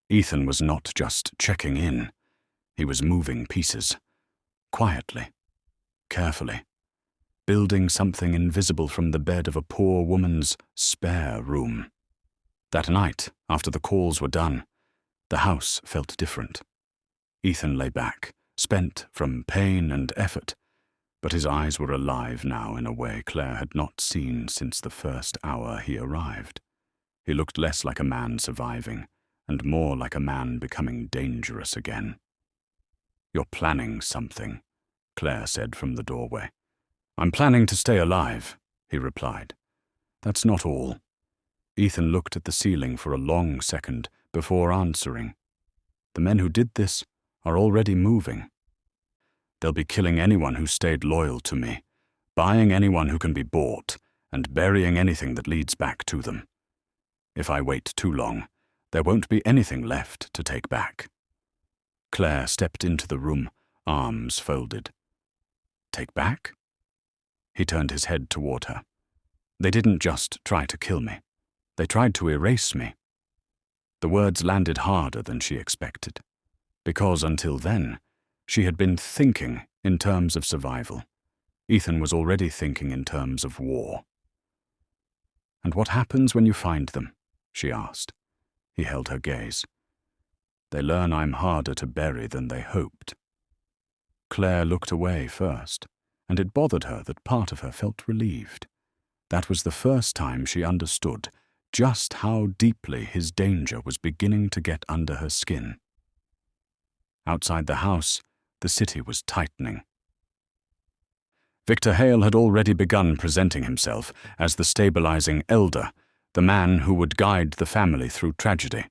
Speaker 1: Ethan was not just checking in. He was moving pieces. Quietly. Carefully. Building something invisible from the bed of a poor woman's spare room. That night, after the calls were done, the house felt different. Ethan lay back, spent from pain and effort, but his eyes were alive now in a way Claire had not seen since the first hour he arrived. He looked less like a man surviving, and more like a man becoming dangerous again. "You're planning something," Claire said from the doorway. "I'm planning to stay alive," he replied. "That's not all." Ethan looked at the ceiling for a long second before answering. "The men who did this are already moving. They'll be killing anyone who stayed loyal to me, buying anyone who can be bought, and burying anything that leads back to them. If I wait too long, there won't be anything left to take back. Claire stepped into the room, arms folded. Take back? He turned his head toward her. They didn't just try to kill me. They tried to erase me. The words landed harder than she expected, because until then, she had been thinking in terms of survival. Ethan was already thinking in terms of war. "And what happens when you find them?" she asked. He held her gaze. "They learn I'm harder to bury than they hoped." Claire looked away first, and it bothered her that part of her felt relieved. That was the first time she understood just how deeply his danger was beginning to get under her skin. Outside the house, the city was tightening. Victor Hale had already begun presenting himself as the stabilizing elder, the man who would guide the family through tragedy.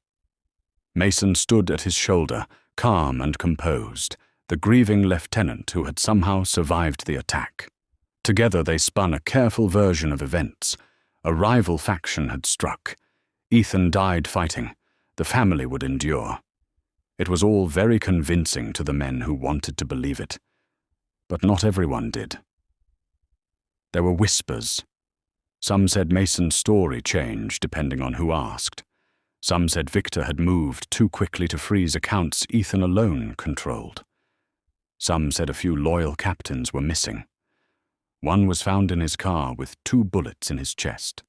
Speaker 1: Mason stood at his shoulder, calm and composed, the grieving lieutenant who had somehow survived the attack. Together they spun a careful version of events. A rival faction had struck. Ethan died fighting. The family would endure. It was all very convincing to the men who wanted to believe it. But not everyone did. There were whispers. Some said Mason's story changed depending on who asked. Some said Victor had moved too quickly to freeze accounts Ethan alone controlled. Some said a few loyal captains were missing. One was found in his car with 2 bullets in his chest.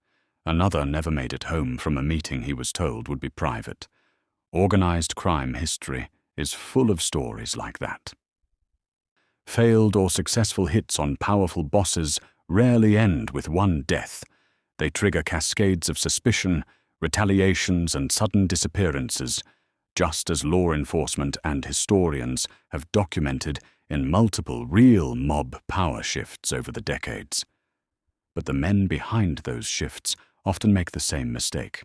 Speaker 1: Another never made it home from a meeting he was told would be private. Organized crime history is full of stories like that. Failed or successful hits on powerful bosses rarely end with one death. They trigger cascades of suspicion, retaliations, and sudden disappearances, just as law enforcement and historians have documented in multiple real mob power shifts over the decades. But the men behind those shifts often make the same mistake.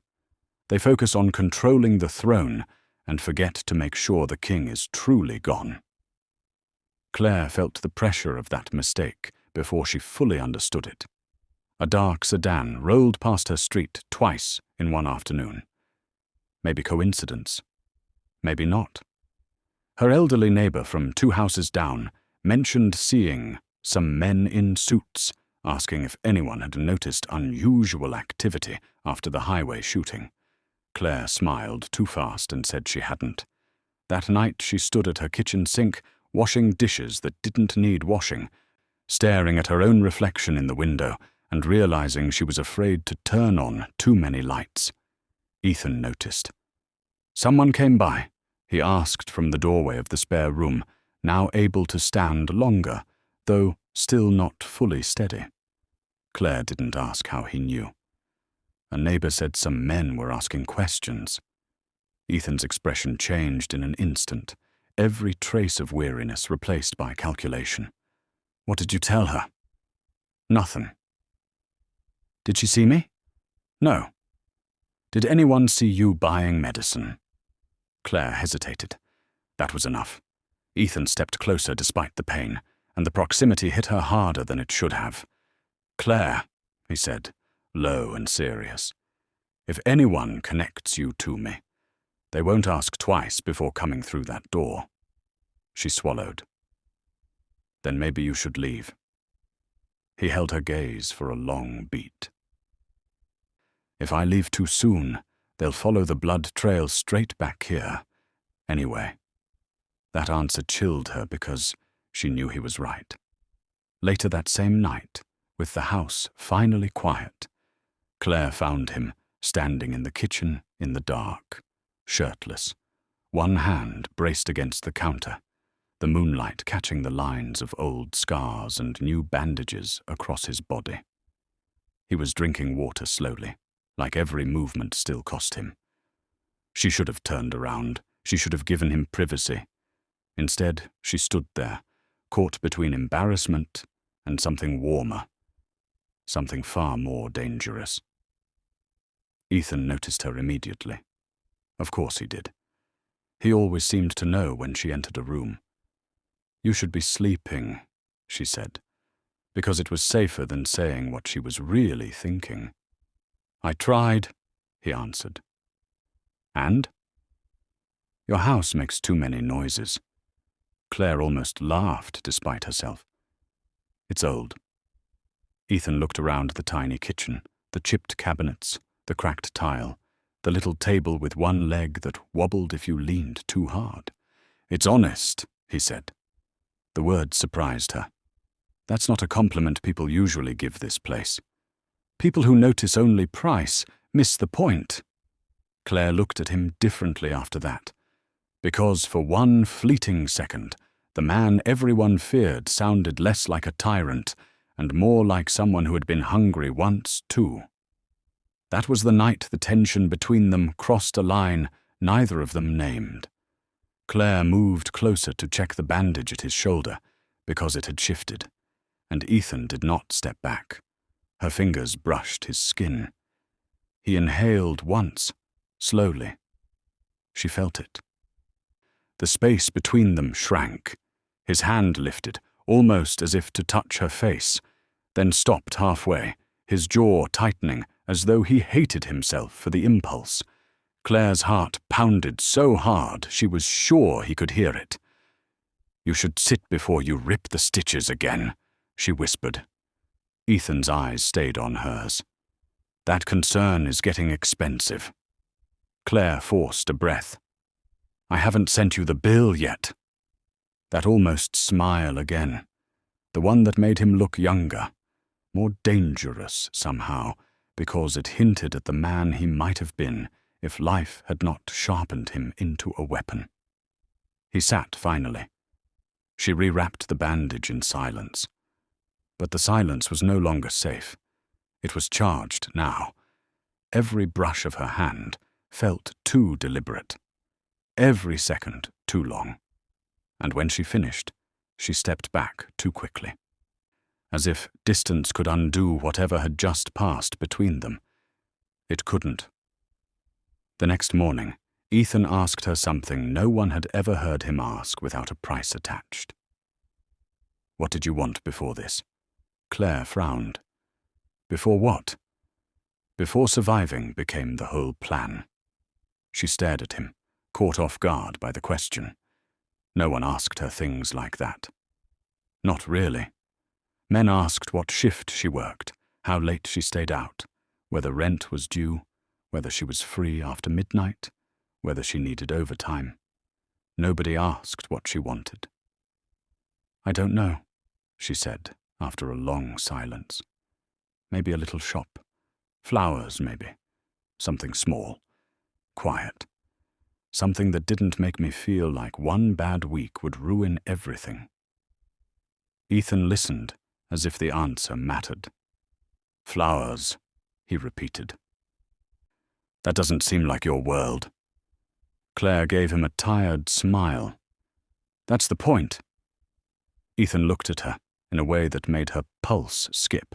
Speaker 1: They focus on controlling the throne and forget to make sure the king is truly gone. Claire felt the pressure of that mistake before she fully understood it. A dark sedan rolled past her street twice in one afternoon. Maybe coincidence. Maybe not. Her elderly neighbor from 2 houses down mentioned seeing some men in suits, asking if anyone had noticed unusual activity after the highway shooting. Claire smiled too fast and said she hadn't. That night she stood at her kitchen sink, washing dishes that didn't need washing, staring at her own reflection in the window and realizing she was afraid to turn on too many lights. Ethan noticed. "Someone came by?" he asked from the doorway of the spare room, now able to stand longer, though still not fully steady. Claire didn't ask how he knew. A neighbor said some men were asking questions. Ethan's expression changed in an instant, every trace of weariness replaced by calculation. "What did you tell her?" "Nothing." "Did she see me?" "No." "Did anyone see you buying medicine?" Claire hesitated. That was enough. Ethan stepped closer despite the pain, and the proximity hit her harder than it should have. "Claire," he said, low and serious, "if anyone connects you to me, they won't ask twice before coming through that door." She swallowed. "Then maybe you should leave." He held her gaze for a long beat. "If I leave too soon, they'll follow the blood trail straight back here. Anyway." That answer chilled her because she knew he was right. Later that same night, with the house finally quiet, Claire found him standing in the kitchen in the dark, shirtless, one hand braced against the counter, the moonlight catching the lines of old scars and new bandages across his body. He was drinking water slowly, like every movement still cost him. She should have turned around. She should have given him privacy. Instead, she stood there, caught between embarrassment and something warmer, something far more dangerous. Ethan noticed her immediately. Of course he did. He always seemed to know when she entered a room. "You should be sleeping," she said. because it was safer than saying what she was really thinking. "I tried," he answered. "And?" "Your house makes too many noises." Claire almost laughed despite herself. "It's old." Ethan looked around the tiny kitchen, the chipped cabinets, the cracked tile, the little table with one leg that wobbled if you leaned too hard. "It's honest," he said. The word surprised her. That's not a compliment people usually give this place. People who notice only price miss the point. Claire looked at him differently after that, because for one fleeting second, the man everyone feared sounded less like a tyrant and more like someone who had been hungry once, too. That was the night the tension between them crossed a line neither of them named. Claire moved closer to check the bandage at his shoulder, because it had shifted, and Ethan did not step back. Her fingers brushed his skin. He inhaled once, slowly. She felt it. The space between them shrank. His hand lifted, almost as if to touch her face, then stopped halfway, his jaw tightening as though he hated himself for the impulse. Claire's heart pounded so hard she was sure he could hear it. "You should sit before you rip the stitches again," she whispered. Ethan's eyes stayed on hers. "That concern is getting expensive." Claire forced a breath. "I haven't sent you the bill yet." That almost smile again, the one that made him look younger, more dangerous somehow, because it hinted at the man he might have been if life had not sharpened him into a weapon. He sat finally. She rewrapped the bandage in silence. But the silence was no longer safe. It was charged now. Every brush of her hand felt too deliberate. Every second too long. And when she finished, she stepped back too quickly. As if distance could undo whatever had just passed between them. It couldn't. The next morning, Ethan asked her something no one had ever heard him ask without a price attached. "What did you want before this?" Claire frowned. Before what? Before surviving became the whole plan. She stared at him, caught off guard by the question. No one asked her things like that. Not really. Men asked what shift she worked, how late she stayed out, whether rent was due, whether she was free after midnight, whether she needed overtime. Nobody asked what she wanted. "I don't know," she said after a long silence. "Maybe a little shop. Flowers, maybe. Something small. Quiet. Something that didn't make me feel like one bad week would ruin everything." Ethan listened as if the answer mattered. "Flowers," he repeated. "That doesn't seem like your world." Claire gave him a tired smile. "That's the point." Ethan looked at her in a way that made her pulse skip.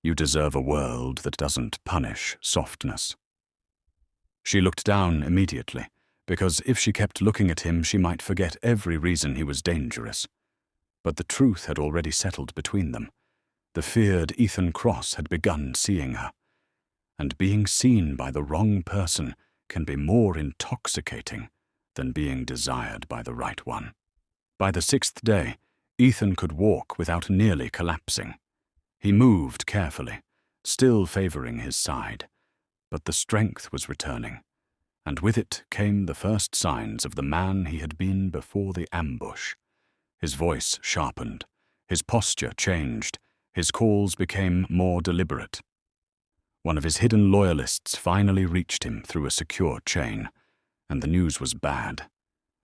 Speaker 1: "You deserve a world that doesn't punish softness." She looked down immediately, because if she kept looking at him, she might forget every reason he was dangerous. But the truth had already settled between them. The feared Ethan Cross had begun seeing her. And being seen by the wrong person can be more intoxicating than being desired by the right one. By the 6th day, Ethan could walk without nearly collapsing. He moved carefully, still favoring his side, but the strength was returning, and with it came the first signs of the man he had been before the ambush. His voice sharpened, his posture changed, his calls became more deliberate. One of his hidden loyalists finally reached him through a secure chain, and the news was bad.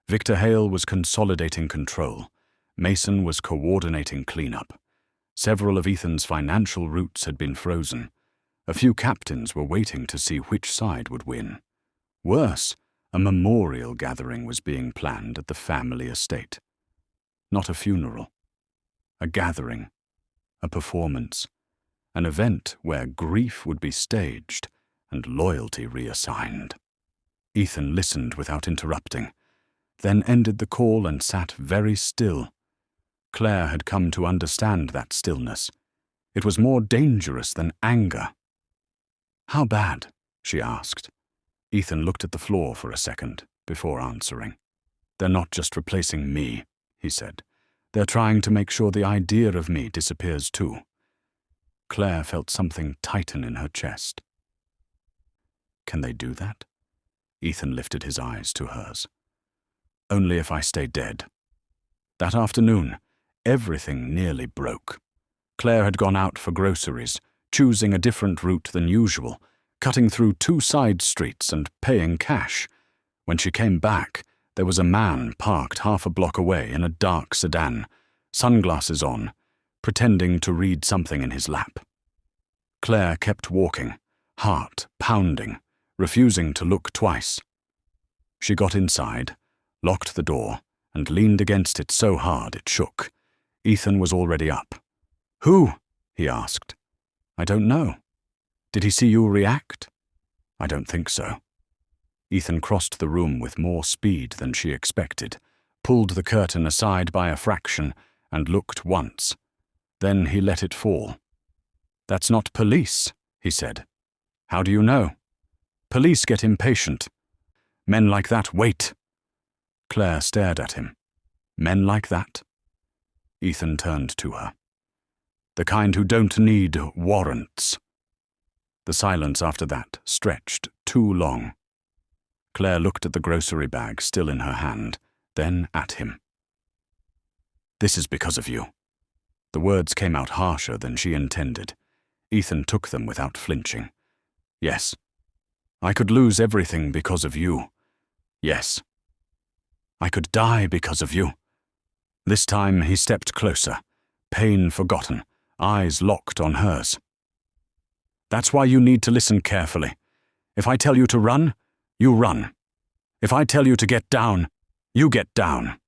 Speaker 1: Victor Hale was consolidating control. Mason was coordinating cleanup. Several of Ethan's financial routes had been frozen. A few captains were waiting to see which side would win. Worse, a memorial gathering was being planned at the family estate. Not a funeral. A gathering. A performance. An event where grief would be staged and loyalty reassigned. Ethan listened without interrupting, then ended the call and sat very still. Claire had come to understand that stillness. It was more dangerous than anger. "How bad?" she asked. Ethan looked at the floor for a second before answering. "They're not just replacing me," he said. "They're trying to make sure the idea of me disappears too." Claire felt something tighten in her chest. "Can they do that?" Ethan lifted his eyes to hers. "Only if I stay dead." That afternoon, everything nearly broke. Claire had gone out for groceries, choosing a different route than usual, cutting through 2 side streets and paying cash. When she came back, there was a man parked half a block away in a dark sedan, sunglasses on, pretending to read something in his lap. Claire kept walking, heart pounding, refusing to look twice. She got inside, locked the door, and leaned against it so hard it shook. Ethan was already up. "Who?" he asked. "I don't know." "Did he see you react?" "I don't think so." Ethan crossed the room with more speed than she expected, pulled the curtain aside by a fraction, and looked once. Then he let it fall. "That's not police," he said. "How do you know?" "Police get impatient. Men like that wait." Claire stared at him. "Men like that?" Ethan turned to her. "The kind who don't need warrants." The silence after that stretched too long. Claire looked at the grocery bag still in her hand, then at him. "This is because of you." The words came out harsher than she intended. Ethan took them without flinching. "Yes. I could lose everything because of you. Yes. I could die because of you." This time he stepped closer, pain forgotten, eyes locked on hers. "That's why you need to listen carefully. If I tell you to run, you run. If I tell you to get down, you get down.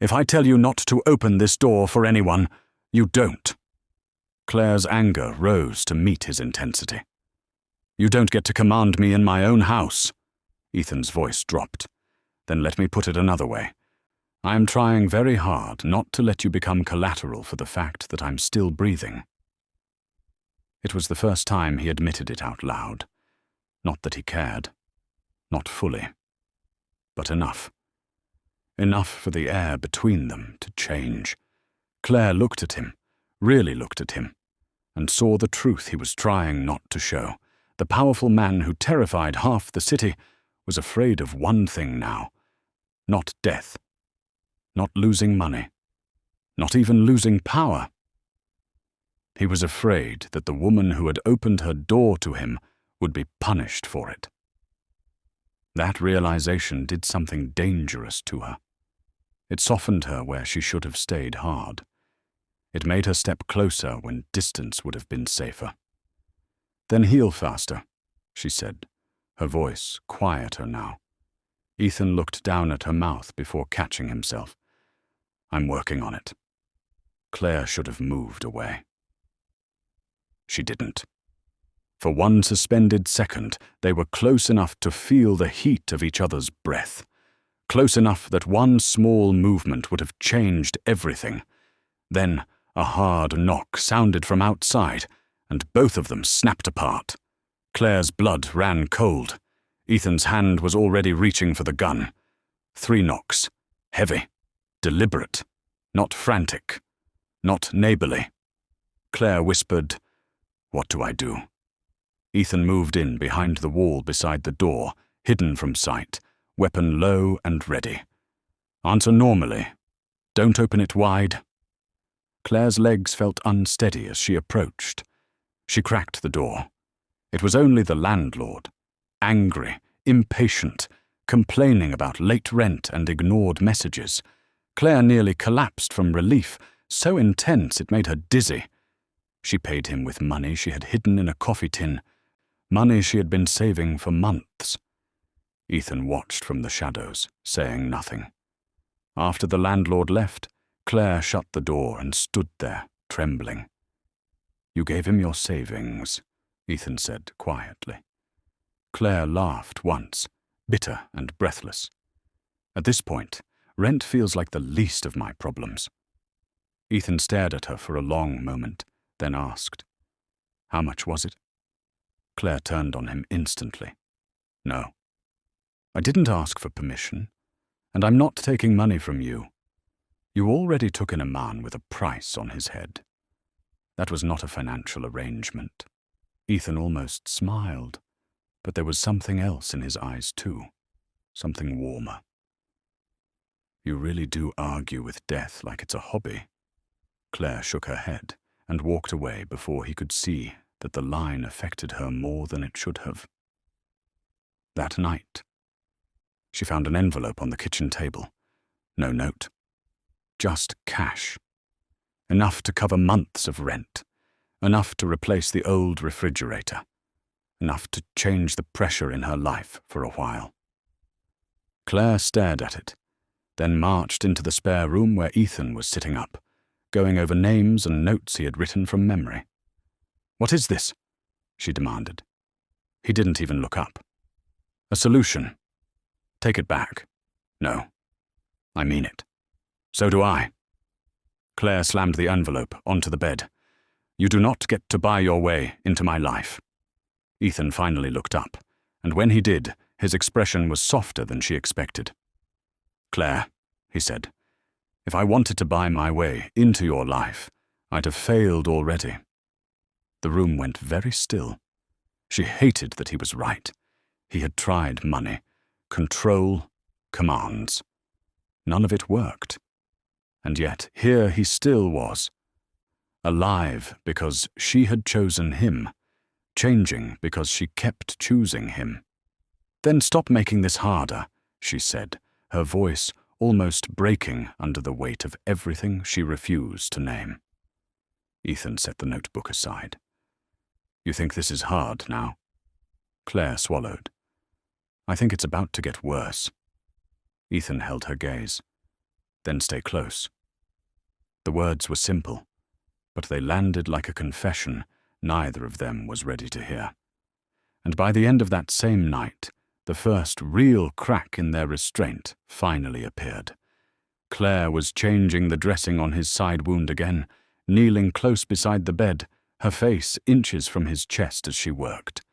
Speaker 1: If I tell you not to open this door for anyone, you don't." Claire's anger rose to meet his intensity. "You don't get to command me in my own house." Ethan's voice dropped. "Then let me put it another way. I am trying very hard not to let you become collateral for the fact that I'm still breathing." It was the first time he admitted it out loud. Not that he cared. Not fully. But enough. Enough for the air between them to change. Claire looked at him, really looked at him, and saw the truth he was trying not to show. The powerful man who terrified half the city was afraid of one thing now. Not death. Not losing money. Not even losing power. He was afraid that the woman who had opened her door to him would be punished for it. That realization did something dangerous to her. It softened her where she should have stayed hard. It made her step closer when distance would have been safer. "Then heal faster," she said, her voice quieter now. Ethan looked down at her mouth before catching himself. "I'm working on it." Claire should have moved away. She didn't. For one suspended second, they were close enough to feel the heat of each other's breath. Close enough that one small movement would have changed everything. Then a hard knock sounded from outside, and both of them snapped apart. Claire's blood ran cold. Ethan's hand was already reaching for the gun. 3 knocks. Heavy. Deliberate. Not frantic. Not neighborly. Claire whispered, "What do I do?" Ethan moved in behind the wall beside the door, hidden from sight, weapon low and ready. "Answer normally. Don't open it wide." Claire's legs felt unsteady as she approached. She cracked the door. It was only the landlord, angry, impatient, complaining about late rent and ignored messages. Claire nearly collapsed from relief, so intense it made her dizzy. She paid him with money she had hidden in a coffee tin, money she had been saving for months. Ethan watched from the shadows, saying nothing. After the landlord left, Claire shut the door and stood there, trembling. "You gave him your savings," Ethan said quietly. Claire laughed once, bitter and breathless. "At this point, rent feels like the least of my problems." Ethan stared at her for a long moment, then asked, "How much was it?" Claire turned on him instantly. "No. I didn't ask for permission, and I'm not taking money from you. You already took in a man with a price on his head. That was not a financial arrangement." Ethan almost smiled, but there was something else in his eyes too, something warmer. "You really do argue with death like it's a hobby." Claire shook her head and walked away before he could see that the line affected her more than it should have. That night, she found an envelope on the kitchen table. No note. Just cash. Enough to cover months of rent. Enough to replace the old refrigerator. Enough to change the pressure in her life for a while. Claire stared at it, then marched into the spare room where Ethan was sitting up, going over names and notes he had written from memory. "What is this?" she demanded. He didn't even look up. "A solution. Take it back." "No. I mean it." "So do I." Claire slammed the envelope onto the bed. "You do not get to buy your way into my life." Ethan finally looked up, and when he did, his expression was softer than she expected. "Claire," he said, "if I wanted to buy my way into your life, I'd have failed already." The room went very still. She hated that he was right. He had tried money, control, commands. None of it worked. And yet here he still was. Alive because she had chosen him, changing because she kept choosing him. "Then stop making this harder," she said, her voice almost breaking under the weight of everything she refused to name. Ethan set the notebook aside. "You think this is hard now?" Claire swallowed. "I think it's about to get worse." Ethan held her gaze. "Then stay close." The words were simple, but they landed like a confession neither of them was ready to hear. And by the end of that same night, the first real crack in their restraint finally appeared. Claire was changing the dressing on his side wound again, kneeling close beside the bed, her face inches from his chest as she worked.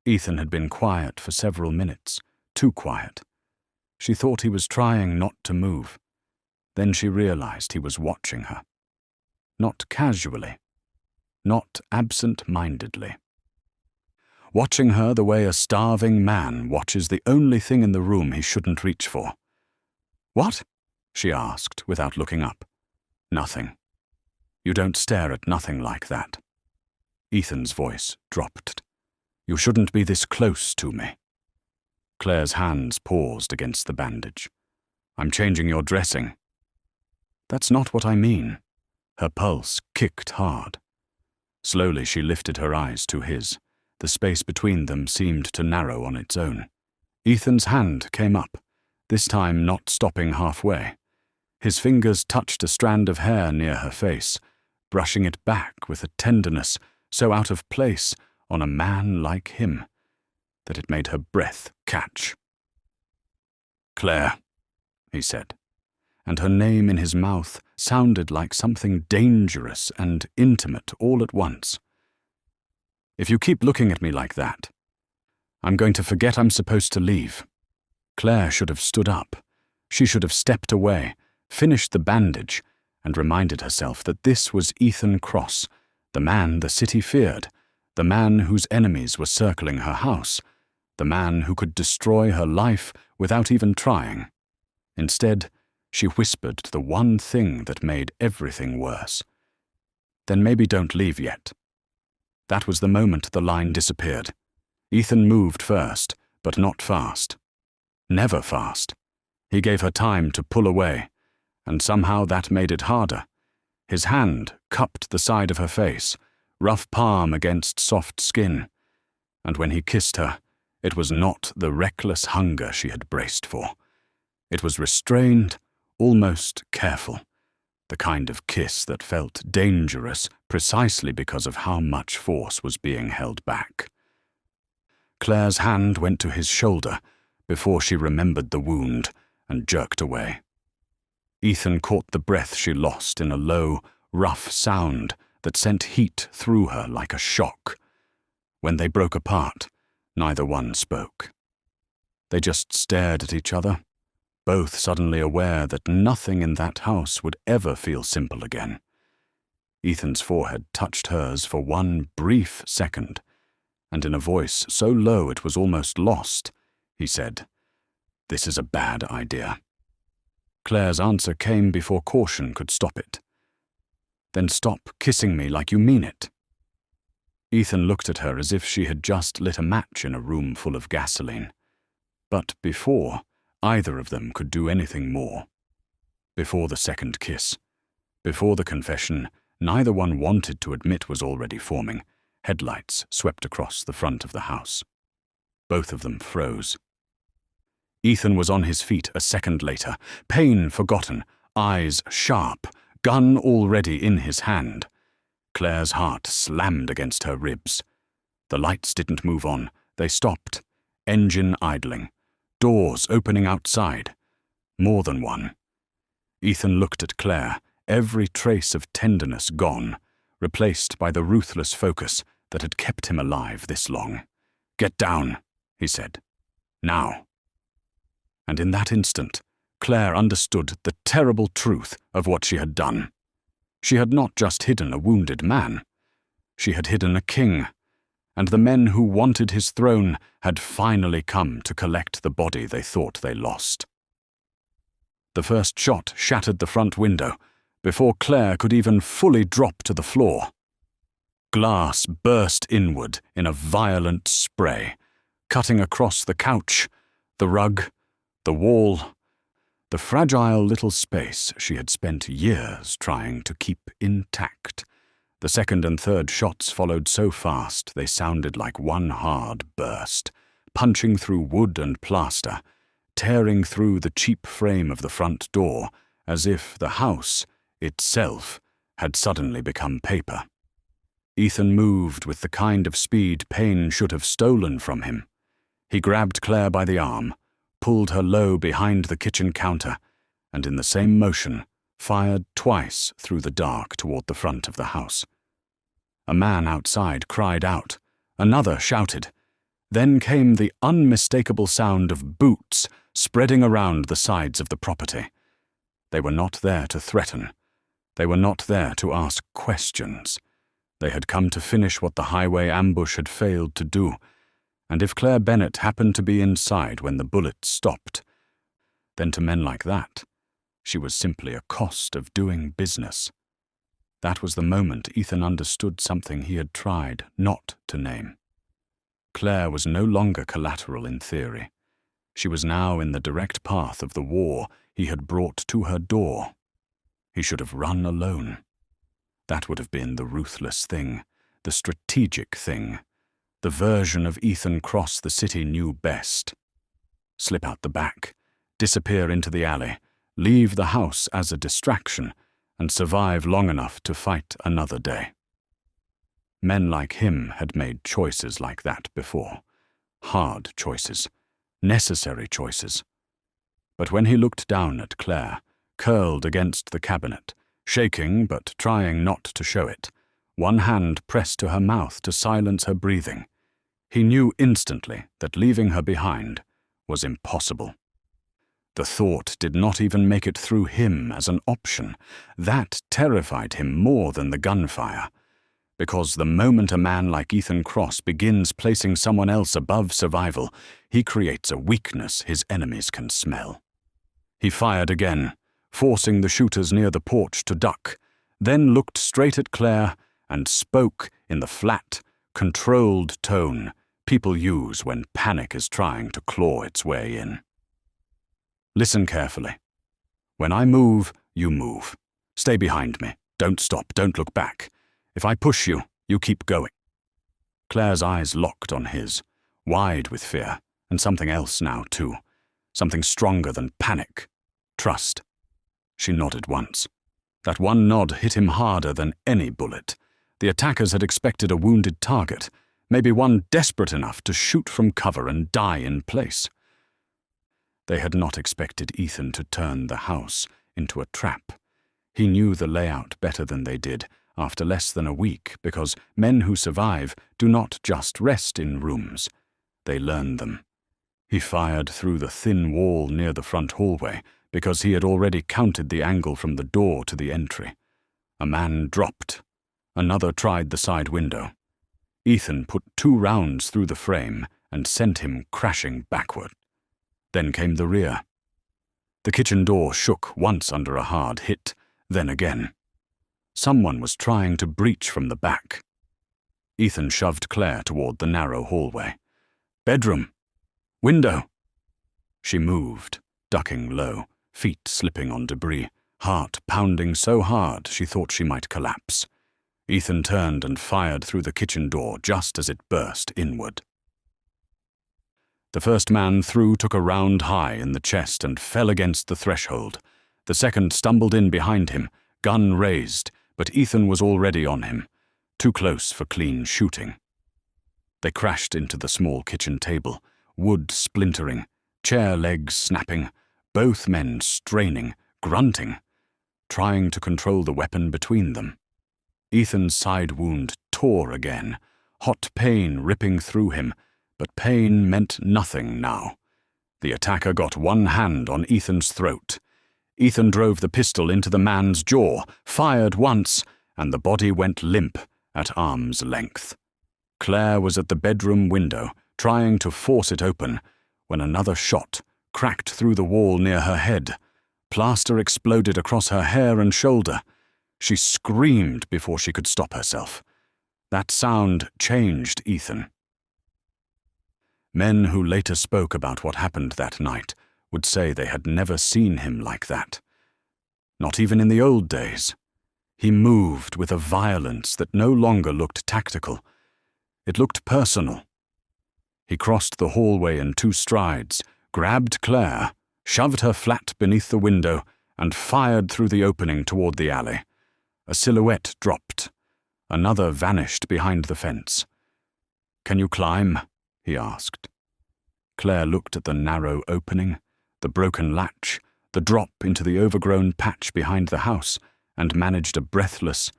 Speaker 1: Ethan had been quiet for several minutes, too quiet. She thought he was trying not to move. Then she realized he was watching her. Not casually, not absent-mindedly. Watching her the way a starving man watches the only thing in the room he shouldn't reach for. "What?" she asked without looking up. "Nothing. You don't stare at nothing like that." Ethan's voice dropped. "You shouldn't be this close to me." Claire's hands paused against the bandage. "I'm changing your dressing." "That's not what I mean." Her pulse kicked hard. Slowly she lifted her eyes to his. The space between them seemed to narrow on its own. Ethan's hand came up, this time not stopping halfway. His fingers touched a strand of hair near her face, brushing it back with a tenderness so out of place on a man like him that it made her breath catch. "Claire," he said, and her name in his mouth sounded like something dangerous and intimate all at once. "If you keep looking at me like that, I'm going to forget I'm supposed to leave." Claire should have stood up. She should have stepped away, finished the bandage, and reminded herself that this was Ethan Cross, the man the city feared, the man whose enemies were circling her house, the man who could destroy her life without even trying. Instead, she whispered the one thing that made everything worse. "Then maybe don't leave yet." That was the moment the line disappeared. Ethan moved first, but not fast. Never fast. He gave her time to pull away, and somehow that made it harder. His hand cupped the side of her face, rough palm against soft skin, and when he kissed her, it was not the reckless hunger she had braced for. It was restrained, almost careful. The kind of kiss that felt dangerous precisely because of how much force was being held back. Claire's hand went to his shoulder before she remembered the wound and jerked away. Ethan caught the breath she lost in a low, rough sound that sent heat through her like a shock. When they broke apart, neither one spoke. They just stared at each other, both suddenly aware that nothing in that house would ever feel simple again. Ethan's forehead touched hers for one brief second, and in a voice so low it was almost lost, he said, "This is a bad idea." Claire's answer came before caution could stop it. "Then stop kissing me like you mean it." Ethan looked at her as if she had just lit a match in a room full of gasoline. But before either of them could do anything more, before the second kiss, before the confession neither one wanted to admit was already forming, headlights swept across the front of the house. Both of them froze. Ethan was on his feet a second later, pain forgotten, eyes sharp, gun already in his hand. Claire's heart slammed against her ribs. The lights didn't move on. They stopped, engine idling, doors opening outside. More than one. Ethan looked at Claire, every trace of tenderness gone, replaced by the ruthless focus that had kept him alive this long. "Get down," he said. "Now." And in that instant, Claire understood the terrible truth of what she had done. She had not just hidden a wounded man. She had hidden a king, and the men who wanted his throne had finally come to collect the body they thought they lost. The first shot shattered the front window before Claire could even fully drop to the floor. Glass burst inward in a violent spray, cutting across the couch, the rug, the wall, the fragile little space she had spent years trying to keep intact. The second and third shots followed so fast they sounded like one hard burst, punching through wood and plaster, tearing through the cheap frame of the front door as if the house itself had suddenly become paper. Ethan moved with the kind of speed pain should have stolen from him. He grabbed Claire by the arm, pulled her low behind the kitchen counter, and in the same motion fired twice through the dark toward the front of the house. A man outside cried out. Another shouted. Then came the unmistakable sound of boots spreading around the sides of the property. They were not there to threaten. They were not there to ask questions. They had come to finish what the highway ambush had failed to do, and if Claire Bennett happened to be inside when the bullets stopped, then to men like that, she was simply a cost of doing business. That was the moment Ethan understood something he had tried not to name. Claire was no longer collateral in theory. She was now in the direct path of the war he had brought to her door. He should have run alone. That would have been the ruthless thing, the strategic thing, the version of Ethan Cross the city knew best. Slip out the back, disappear into the alley, leave the house as a distraction, and survive long enough to fight another day. Men like him had made choices like that before. Hard choices, necessary choices. But when he looked down at Claire, curled against the cabinet, shaking but trying not to show it, one hand pressed to her mouth to silence her breathing, he knew instantly that leaving her behind was impossible. The thought did not even make it through him as an option. That terrified him more than the gunfire, because the moment a man like Ethan Cross begins placing someone else above survival, he creates a weakness his enemies can smell. He fired again, forcing the shooters near the porch to duck, then looked straight at Claire and spoke in the flat, controlled tone people use when panic is trying to claw its way in. "Listen carefully. When I move, you move. Stay behind me. Don't stop. Don't look back. If I push you, you keep going." Claire's eyes locked on his, wide with fear, and something else now too. Something stronger than panic. Trust. She nodded once. That one nod hit him harder than any bullet. The attackers had expected a wounded target, maybe one desperate enough to shoot from cover and die in place. They had not expected Ethan to turn the house into a trap. He knew the layout better than they did after less than a week, because men who survive do not just rest in rooms. They learn them. He fired through the thin wall near the front hallway because he had already counted the angle from the door to the entry. A man dropped. Another tried the side window. Ethan put 2 rounds through the frame and sent him crashing backward. Then came the rear. The kitchen door shook once under a hard hit, then again. Someone was trying to breach from the back. Ethan shoved Claire toward the narrow hallway. "Bedroom! Window!" She moved, ducking low, feet slipping on debris, heart pounding so hard she thought she might collapse. Ethan turned and fired through the kitchen door just as it burst inward. The first man through took a round high in the chest and fell against the threshold. The second stumbled in behind him, gun raised, but Ethan was already on him, too close for clean shooting. They crashed into the small kitchen table, wood splintering, chair legs snapping, both men straining, grunting, trying to control the weapon between them. Ethan's side wound tore again, hot pain ripping through him, but pain meant nothing now. The attacker got one hand on Ethan's throat. Ethan drove the pistol into the man's jaw, fired once, and the body went limp at arm's length. Claire was at the bedroom window, trying to force it open, when another shot cracked through the wall near her head. Plaster exploded across her hair and shoulder. She screamed before she could stop herself. That sound changed Ethan. Men who later spoke about what happened that night would say they had never seen him like that. Not even in the old days. He moved with a violence that no longer looked tactical. It looked personal. He crossed the hallway in 2 strides, grabbed Claire, shoved her flat beneath the window, and fired through the opening toward the alley. A silhouette dropped. Another vanished behind the fence. "Can you climb?" he asked. Claire looked at the narrow opening, the broken latch, the drop into the overgrown patch behind the house, and managed a breathless,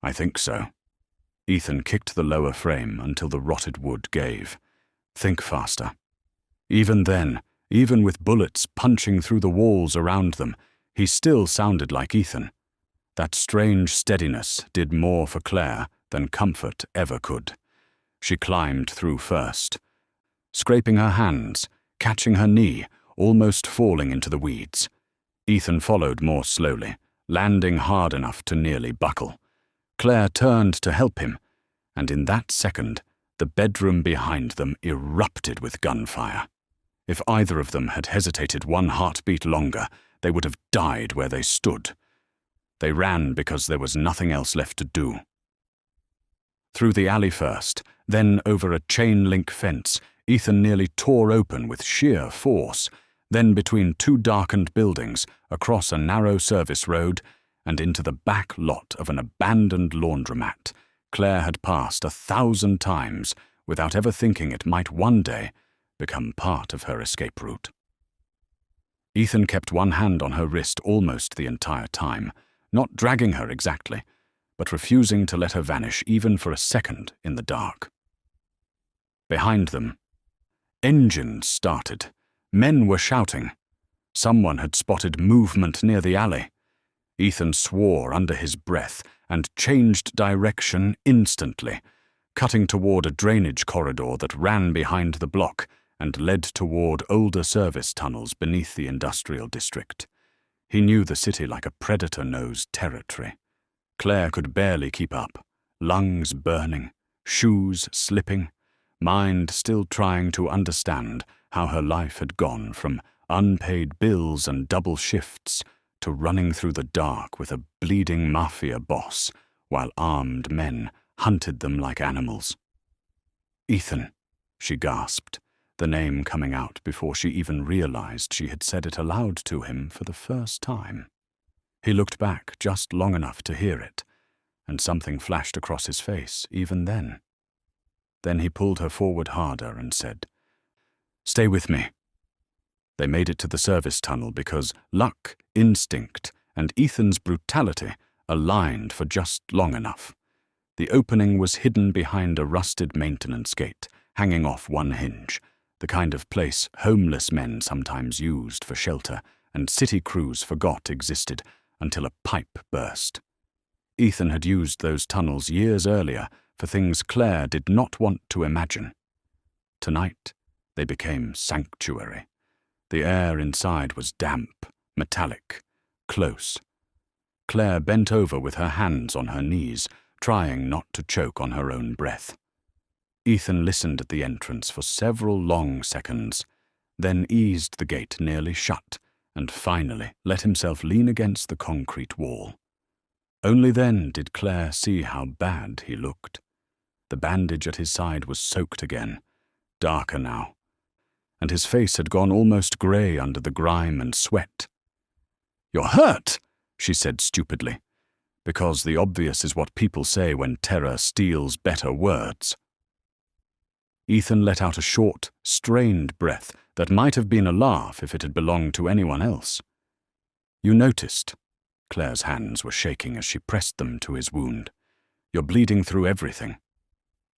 Speaker 1: "I think so." Ethan kicked the lower frame until the rotted wood gave. "Think faster." Even then, even with bullets punching through the walls around them, he still sounded like Ethan. That strange steadiness did more for Claire than comfort ever could. She climbed through first, scraping her hands, catching her knee, almost falling into the weeds. Ethan followed more slowly, landing hard enough to nearly buckle. Claire turned to help him, and in that second, the bedroom behind them erupted with gunfire. If either of them had hesitated one heartbeat longer, they would have died where they stood. They ran because there was nothing else left to do. Through the alley first, then over a chain-link fence, Ethan nearly tore open with sheer force, then between 2 darkened buildings, across a narrow service road, and into the back lot of an abandoned laundromat Claire had passed 1,000 times without ever thinking it might one day become part of her escape route. Ethan kept one hand on her wrist almost the entire time, not dragging her exactly, but refusing to let her vanish even for a second in the dark. Behind them, engines started. Men were shouting. Someone had spotted movement near the alley. Ethan swore under his breath and changed direction instantly, cutting toward a drainage corridor that ran behind the block and led toward older service tunnels beneath the industrial district. He knew the city like a predator knows territory. Claire could barely keep up, lungs burning, shoes slipping, mind still trying to understand how her life had gone from unpaid bills and double shifts to running through the dark with a bleeding Mafia boss while armed men hunted them like animals. "Ethan," she gasped, the name coming out before she even realized she had said it aloud to him for the first time. He looked back just long enough to hear it, and something flashed across his face even then. Then he pulled her forward harder and said, "Stay with me." They made it to the service tunnel because luck, instinct, and Ethan's brutality aligned for just long enough. The opening was hidden behind a rusted maintenance gate, hanging off one hinge, the kind of place homeless men sometimes used for shelter and city crews forgot existed until a pipe burst. Ethan had used those tunnels years earlier for things Claire did not want to imagine. Tonight, they became sanctuary. The air inside was damp, metallic, close. Claire bent over with her hands on her knees, trying not to choke on her own breath. Ethan listened at the entrance for several long seconds, then eased the gate nearly shut and finally let himself lean against the concrete wall. Only then did Claire see how bad he looked. The bandage at his side was soaked again, darker now, and his face had gone almost grey under the grime and sweat. "You're hurt," she said stupidly, because the obvious is what people say when terror steals better words. Ethan let out a short, strained breath that might have been a laugh if it had belonged to anyone else. "You noticed." Claire's hands were shaking as she pressed them to his wound. "You're bleeding through everything."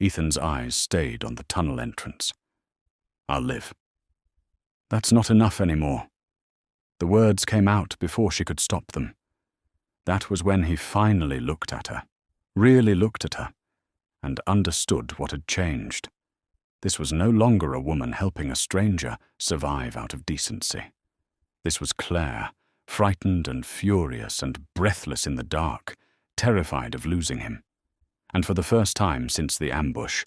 Speaker 1: Ethan's eyes stayed on the tunnel entrance. "I'll live." "That's not enough anymore." The words came out before she could stop them. That was when he finally looked at her, really looked at her, and understood what had changed. This was no longer a woman helping a stranger survive out of decency. This was Claire, frightened and furious and breathless in the dark, terrified of losing him. And for the first time since the ambush,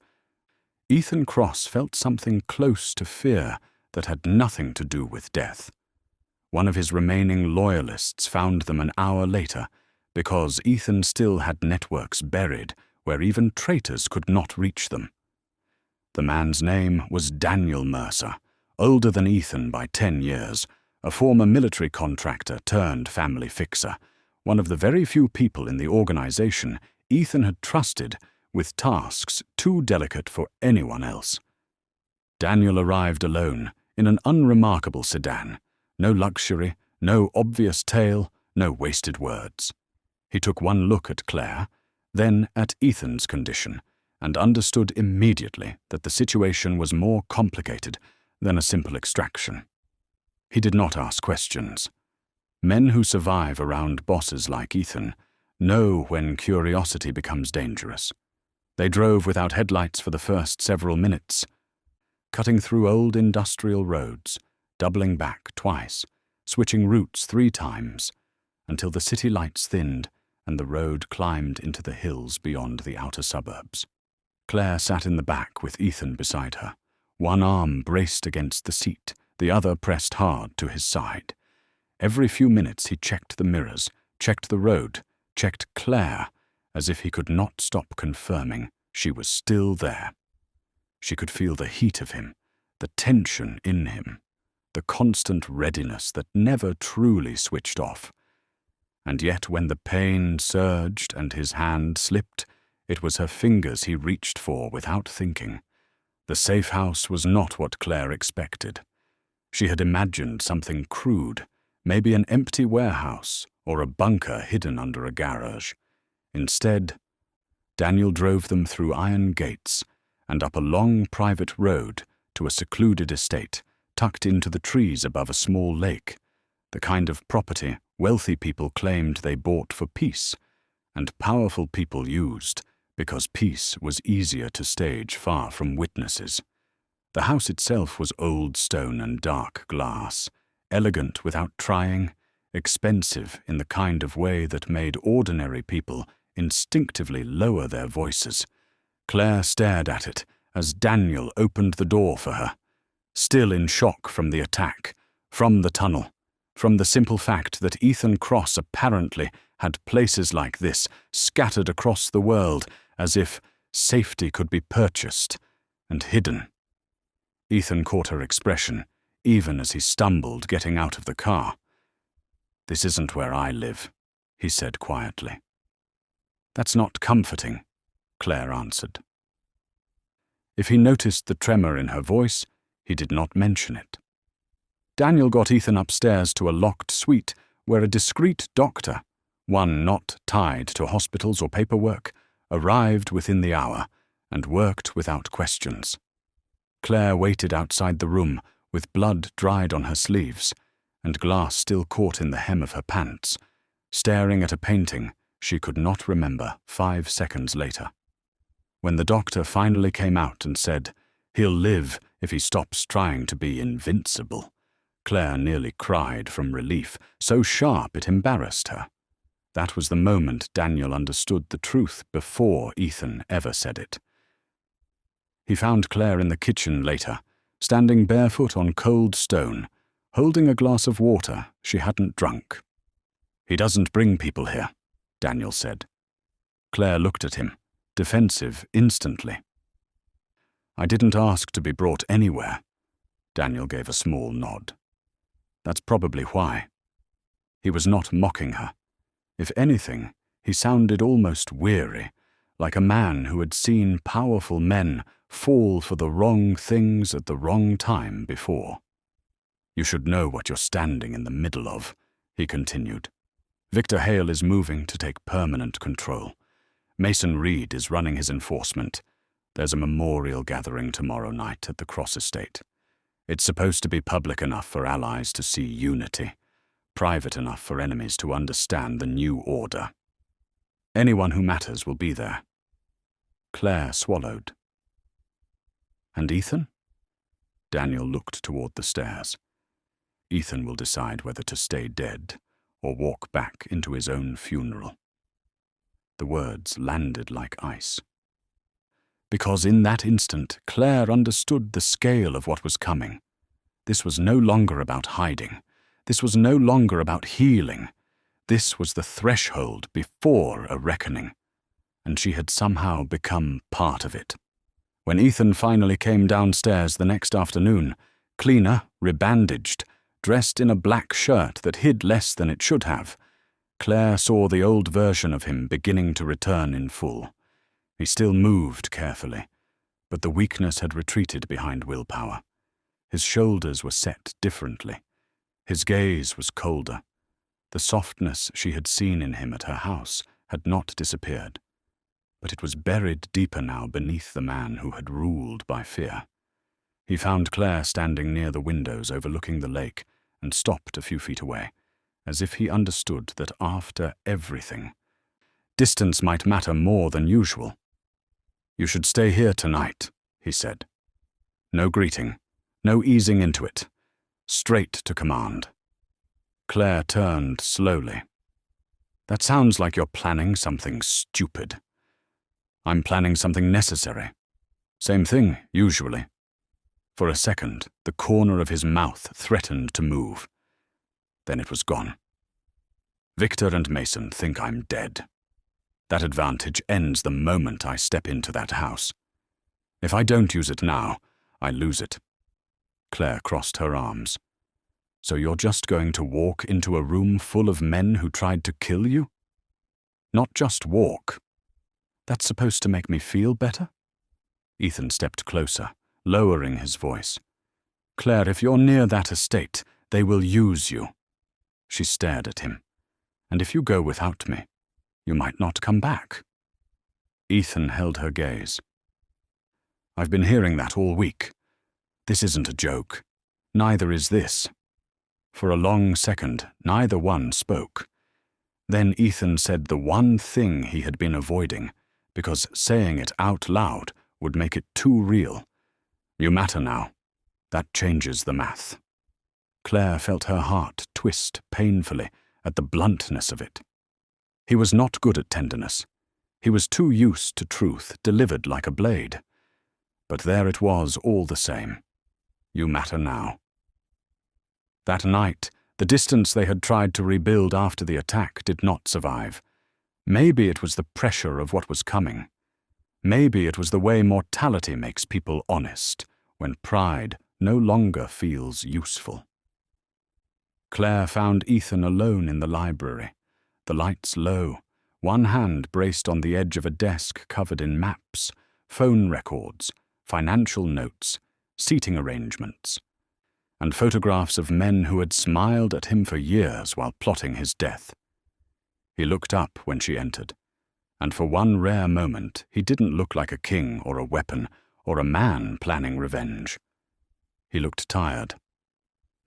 Speaker 1: Ethan Cross felt something close to fear that had nothing to do with death. One of his remaining loyalists found them an hour later because Ethan still had networks buried where even traitors could not reach them. The man's name was Daniel Mercer, older than Ethan by 10 years, a former military contractor turned family fixer, one of the very few people in the organization Ethan had trusted with tasks too delicate for anyone else. Daniel arrived alone in an unremarkable sedan. No luxury, no obvious tale, no wasted words. He took one look at Claire, then at Ethan's condition, and understood immediately that the situation was more complicated than a simple extraction. He did not ask questions. Men who survive around bosses like Ethan know when curiosity becomes dangerous. They drove without headlights for the first several minutes, cutting through old industrial roads, doubling back twice, switching routes 3 times, until the city lights thinned and the road climbed into the hills beyond the outer suburbs. Claire sat in the back with Ethan beside her, one arm braced against the seat, the other pressed hard to his side. Every few minutes he checked the mirrors, checked the road, checked Claire, as if he could not stop confirming she was still there. She could feel the heat of him, the tension in him, the constant readiness that never truly switched off. And yet when the pain surged and his hand slipped, it was her fingers he reached for without thinking. The Safehouse was not what Claire expected. She had imagined something crude, maybe an empty warehouse or a bunker hidden under a garage. Instead, Daniel drove them through iron gates and up a long private road to a secluded estate tucked into the trees above a small lake, the kind of property wealthy people claimed they bought for peace, and powerful people used because peace was easier to stage far from witnesses. The house itself was old stone and dark glass, elegant without trying, expensive in the kind of way that made ordinary people instinctively lower their voices. Claire stared at it as Daniel opened the door for her, still in shock from the attack, from the tunnel, from the simple fact that Ethan Cross apparently had places like this scattered across the world as if safety could be purchased and hidden. Ethan caught her expression, even as he stumbled getting out of the car. "This isn't where I live," he said quietly. "That's not comforting," Claire answered. If he noticed the tremor in her voice, he did not mention it. Daniel got Ethan upstairs to a locked suite where a discreet doctor, one not tied to hospitals or paperwork, arrived within the hour and worked without questions. Claire waited outside the room with blood dried on her sleeves and glass still caught in the hem of her pants, staring at a painting she could not remember 5 seconds later. When the doctor finally came out and said, "He'll live if he stops trying to be invincible," Claire nearly cried from relief, so sharp it embarrassed her. That was the moment Daniel understood the truth before Ethan ever said it. He found Claire in the kitchen later, standing barefoot on cold stone, holding a glass of water she hadn't drunk. "He doesn't bring people here," Daniel said. Claire looked at him, defensive instantly. "I didn't ask to be brought anywhere." Daniel gave a small nod. "That's probably why." He was not mocking her. If anything, he sounded almost weary, like a man who had seen powerful men fall for the wrong things at the wrong time before. "You should know what you're standing in the middle of," he continued. "Victor Hale is moving to take permanent control. Mason Reed is running his enforcement. There's a memorial gathering tomorrow night at the Cross Estate. It's supposed to be public enough for allies to see unity, private enough for enemies to understand the new order. Anyone who matters will be there." Claire swallowed. "And Ethan?" Daniel looked toward the stairs. "Ethan will decide whether to stay dead or walk back into his own funeral." The words landed like ice. Because in that instant, Claire understood the scale of what was coming. This was no longer about hiding. This was no longer about healing. This was the threshold before a reckoning, and she had somehow become part of it. When Ethan finally came downstairs the next afternoon, cleaner, rebandaged, dressed in a black shirt that hid less than it should have, Claire saw the old version of him beginning to return in full. He still moved carefully, but the weakness had retreated behind willpower. His shoulders were set differently. His gaze was colder. The softness she had seen in him at her house had not disappeared, but it was buried deeper now beneath the man who had ruled by fear. He found Claire standing near the windows overlooking the lake and stopped a few feet away, as if he understood that after everything, distance might matter more than usual. "You should stay here tonight," he said. "No greeting, no easing into it. Straight to command." Claire turned slowly. "That sounds like you're planning something stupid." "I'm planning something necessary. Same thing, usually." For a second, the corner of his mouth threatened to move. Then it was gone. "Victor and Mason think I'm dead. That advantage ends the moment I step into that house. If I don't use it now, I lose it." Claire crossed her arms. "So you're just going to walk into a room full of men who tried to kill you? Not just walk. That's supposed to make me feel better?" Ethan stepped closer, lowering his voice. "Claire, if you're near that estate, they will use you." She stared at him. "And if you go without me, you might not come back." Ethan held her gaze. "I've been hearing that all week. This isn't a joke. Neither is this." For a long second, neither one spoke. Then Ethan said the one thing he had been avoiding, because saying it out loud would make it too real. "You matter now. That changes the math." Claire felt her heart twist painfully at the bluntness of it. He was not good at tenderness. He was too used to truth delivered like a blade. But there it was all the same. You matter now. That night, the distance they had tried to rebuild after the attack did not survive. Maybe it was the pressure of what was coming. Maybe it was the way mortality makes people honest, when pride no longer feels useful. Claire found Ethan alone in the library, the lights low, one hand braced on the edge of a desk covered in maps, phone records, financial notes, seating arrangements. and photographs of men who had smiled at him for years while plotting his death. He looked up when she entered, and for one rare moment he didn't look like a king or a weapon or a man planning revenge. He looked tired.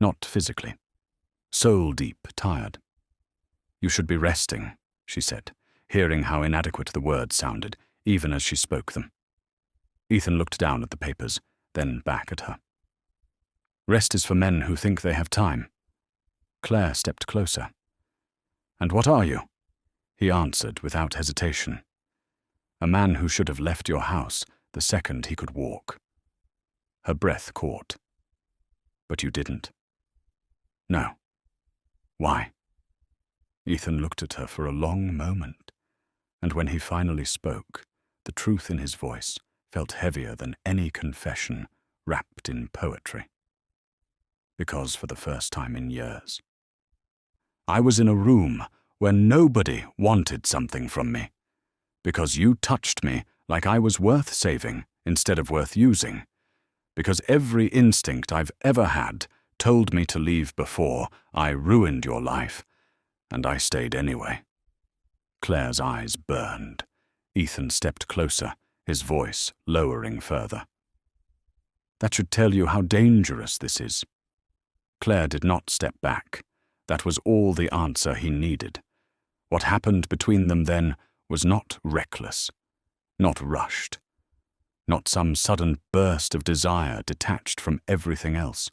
Speaker 1: Not physically. Soul-deep tired. "You should be resting," she said, hearing how inadequate the words sounded, even as she spoke them. Ethan looked down at the papers, then back at her. "Rest is for men who think they have time." Claire stepped closer. "And what are you?" He answered without hesitation. "A man who should have left your house the second he could walk." Her breath caught. "But you didn't." "No." "Why?" Ethan looked at her for a long moment, and when he finally spoke, the truth in his voice felt heavier than any confession wrapped in poetry. "Because for the first time in years. I was in a room where nobody wanted something from me, because you touched me like I was worth saving instead of worth using, because every instinct I've ever had told me to leave before I ruined your life, and I stayed anyway." Claire's eyes burned. Ethan stepped closer, his voice lowering further. "That should tell you how dangerous this is." Claire did not step back. That was all the answer he needed. What happened between them then was not reckless, not rushed, not some sudden burst of desire detached from everything else.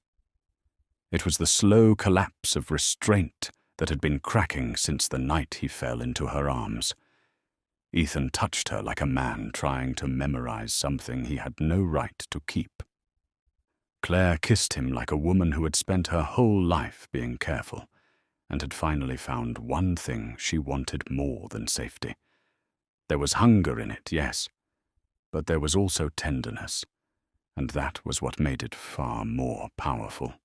Speaker 1: It was the slow collapse of restraint that had been cracking since the night he fell into her arms. Ethan touched her like a man trying to memorize something he had no right to keep. Claire kissed him like a woman who had spent her whole life being careful, and had finally found one thing she wanted more than safety. There was hunger in it, yes, but there was also tenderness, and that was what made it far more powerful.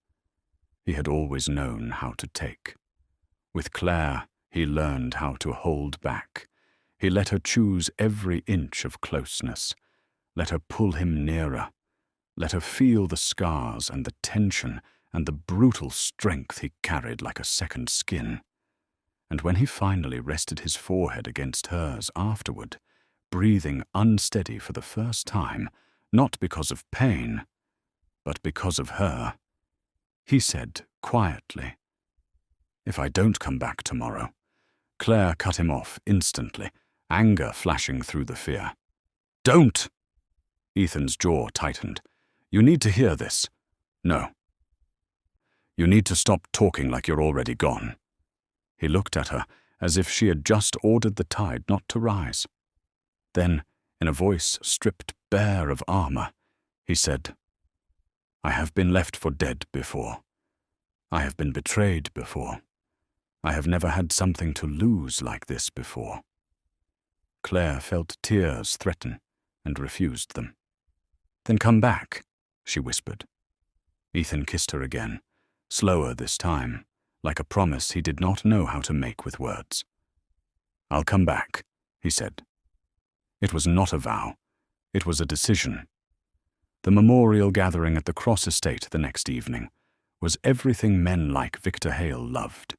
Speaker 1: He had always known how to take. With Claire, he learned how to hold back. He let her choose every inch of closeness, let her pull him nearer, let her feel the scars and the tension and the brutal strength he carried like a second skin. And when he finally rested his forehead against hers afterward, breathing unsteady for the first time, not because of pain, but because of her, he said quietly, "If I don't come back tomorrow." Claire cut him off instantly, anger flashing through the fear. "Don't!" Ethan's jaw tightened. "You need to hear this." "No." "You need to stop talking like you're already gone." He looked at her as if she had just ordered the tide not to rise. Then, in a voice stripped bare of armor, he said, "I have been left for dead before. I have been betrayed before. I have never had something to lose like this before." Claire felt tears threaten and refused them. "Then come back," she whispered. Ethan kissed her again, slower this time, like a promise he did not know how to make with words. "I'll come back," he said. It was not a vow. It was a decision. The memorial gathering at the Cross Estate the next evening was everything men like Victor Hale loved.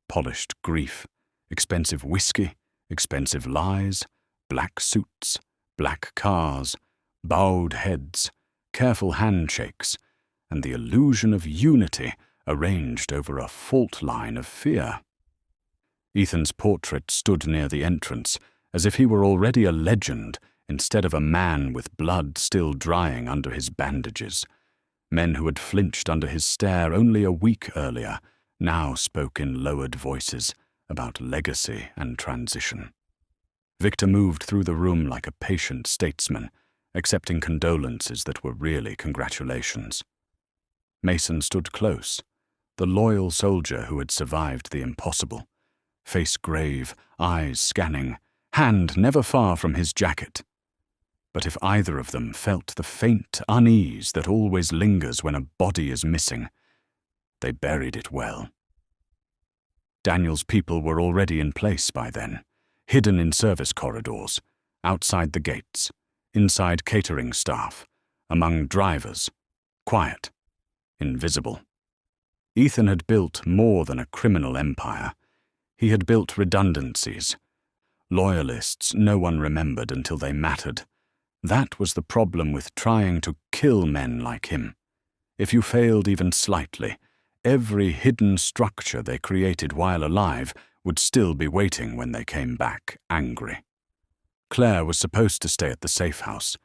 Speaker 1: Polished grief, expensive whiskey, expensive lies, black suits, black cars, bowed heads, careful handshakes, and the illusion of unity arranged over a fault line of fear. Ethan's portrait stood near the entrance, as if he were already a legend instead of a man with blood still drying under his bandages. Men who had flinched under his stare only a week earlier now spoke in lowered voices about legacy and transition. Victor moved through the room like a patient statesman, accepting condolences that were really congratulations. Mason stood close, the loyal soldier who had survived the impossible, face grave, eyes scanning, hand never far from his jacket. But if either of them felt the faint unease that always lingers when a body is missing, they buried it well. Daniel's people were already in place by then, hidden in service corridors, outside the gates, inside catering staff, among drivers, quiet, invisible. Ethan had built more than a criminal empire. He had built redundancies. Loyalists no one remembered until they mattered. That was the problem with trying to kill men like him. If you failed even slightly, every hidden structure they created while alive would still be waiting when they came back angry. Claire was supposed to stay at the Safehouse.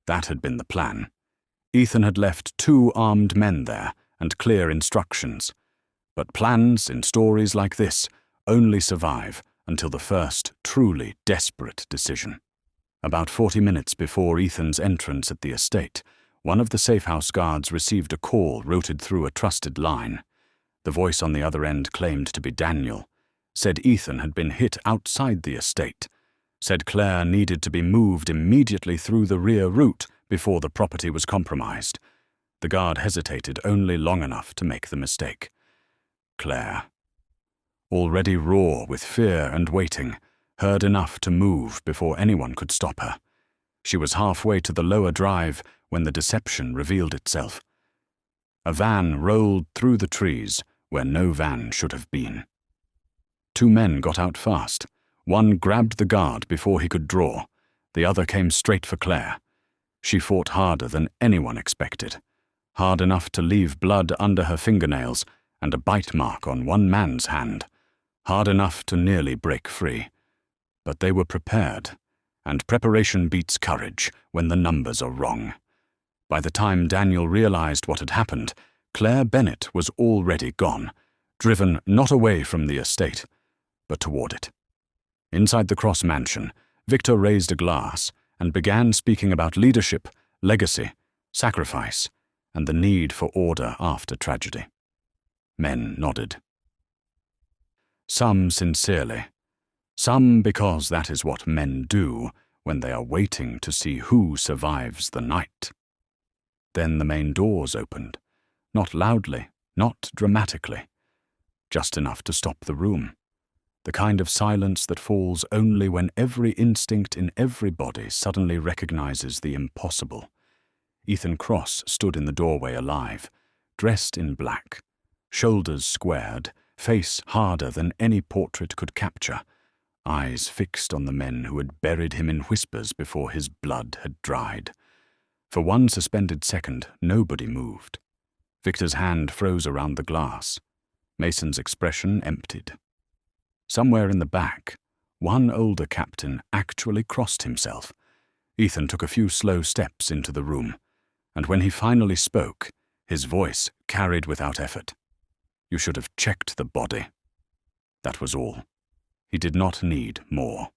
Speaker 1: That had been the plan. Ethan had left 2 armed men there and clear instructions. But plans in stories like this only survive until the first truly desperate decision. About 40 minutes before Ethan's entrance at the estate, one of the Safehouse guards received a call routed through a trusted line. The voice on the other end claimed to be Daniel, said Ethan had been hit outside the estate, said Claire needed to be moved immediately through the rear route before the property was compromised. The guard hesitated only long enough to make the mistake. Claire, already raw with fear and waiting, heard enough to move before anyone could stop her. She was halfway to the lower drive when the deception revealed itself. A van rolled through the trees where no van should have been. 2 men got out fast. One grabbed the guard before he could draw. The other came straight for Claire. She fought harder than anyone expected. Hard enough to leave blood under her fingernails and a bite mark on one man's hand. Hard enough to nearly break free. But they were prepared, and preparation beats courage when the numbers are wrong. By the time Daniel realized what had happened, Claire Bennett was already gone, driven not away from the estate, but toward it. Inside the Cross mansion, Victor raised a glass and began speaking about leadership, legacy, sacrifice, and the need for order after tragedy. Men nodded. Some sincerely, some because that is what men do when they are waiting to see who survives the night. Then the main doors opened, not loudly, not dramatically, just enough to stop the room. The kind of silence that falls only when every instinct in every body suddenly recognizes the impossible. Ethan Cross stood in the doorway alive, dressed in black, shoulders squared, face harder than any portrait could capture, eyes fixed on the men who had buried him in whispers before his blood had dried. For one suspended second, nobody moved. Victor's hand froze around the glass. Mason's expression emptied. Somewhere in the back, one older captain actually crossed himself. Ethan took a few slow steps into the room, and when he finally spoke, his voice carried without effort. You should have checked the body. That was all. He did not need more.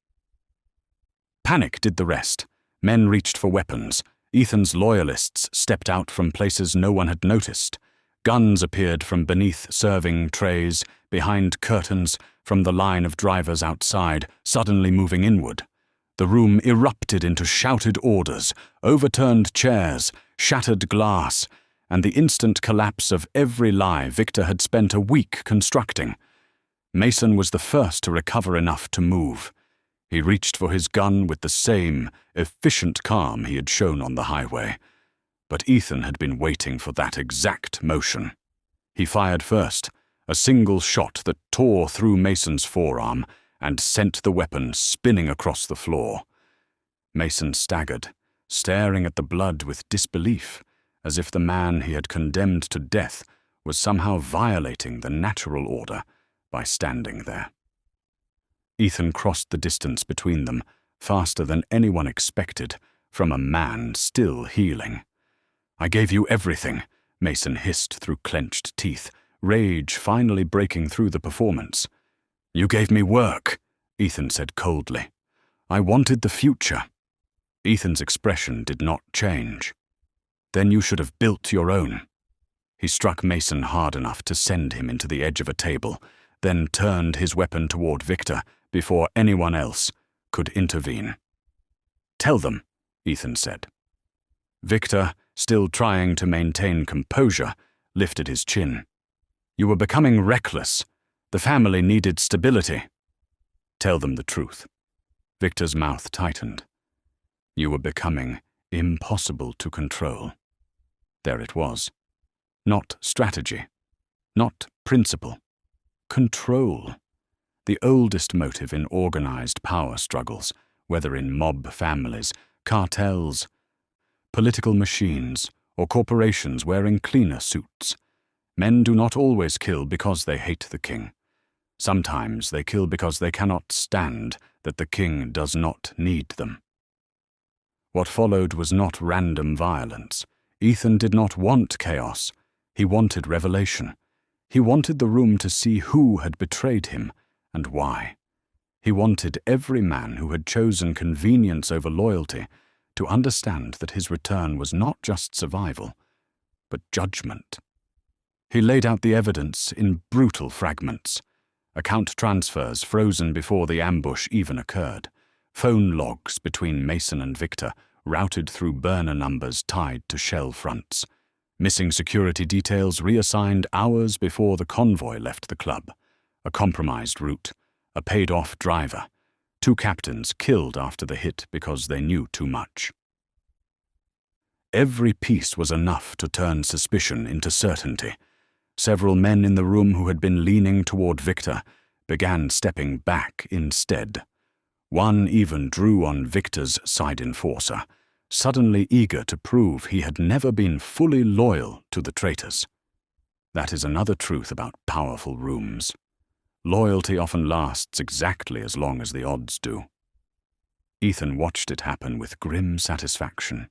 Speaker 1: Panic did the rest. Men reached for weapons. Ethan's loyalists stepped out from places no one had noticed. Guns appeared from beneath serving trays, behind curtains, from the line of drivers outside, suddenly moving inward. The room erupted into shouted orders, overturned chairs, shattered glass, and the instant collapse of every lie Victor had spent a week constructing. Mason was the first to recover enough to move. He reached for his gun with the same efficient calm he had shown on the highway. But Ethan had been waiting for that exact motion. He fired first, a single shot that tore through Mason's forearm and sent the weapon spinning across the floor. Mason staggered, staring at the blood with disbelief, as if the man he had condemned to death was somehow violating the natural order by standing there. Ethan crossed the distance between them, faster than anyone expected, from a man still healing. I gave you everything, Mason hissed through clenched teeth, rage finally breaking through the performance. You gave me work, Ethan said coldly. I wanted the future. Ethan's expression did not change. Then you should have built your own. He struck Mason hard enough to send him into the edge of a table, then turned his weapon toward Victor before anyone else could intervene. Tell them, Ethan said. Victor, still trying to maintain composure, lifted his chin. You were becoming reckless. The family needed stability. Tell them the truth. Victor's mouth tightened. You were becoming impossible to control. There it was. Not strategy. Not principle. Control. The oldest motive in organized power struggles, whether in mob families, cartels, political machines, or corporations wearing cleaner suits. Men do not always kill because they hate the king. Sometimes they kill because they cannot stand that the king does not need them. What followed was not random violence. Ethan did not want chaos. He wanted revelation. He wanted the room to see who had betrayed him and why. He wanted every man who had chosen convenience over loyalty to understand that his return was not just survival, but judgment. He laid out the evidence in brutal fragments. Account transfers frozen before the ambush even occurred. Phone logs between Mason and Victor routed through burner numbers tied to shell fronts. Missing security details reassigned hours before the convoy left the club. A compromised route. A paid-off driver. 2 captains killed after the hit because they knew too much. Every piece was enough to turn suspicion into certainty. Several men in the room who had been leaning toward Victor began stepping back instead. One even drew on Victor's side enforcer, suddenly eager to prove he had never been fully loyal to the traitors. That is another truth about powerful rooms. Loyalty often lasts exactly as long as the odds do. Ethan watched it happen with grim satisfaction.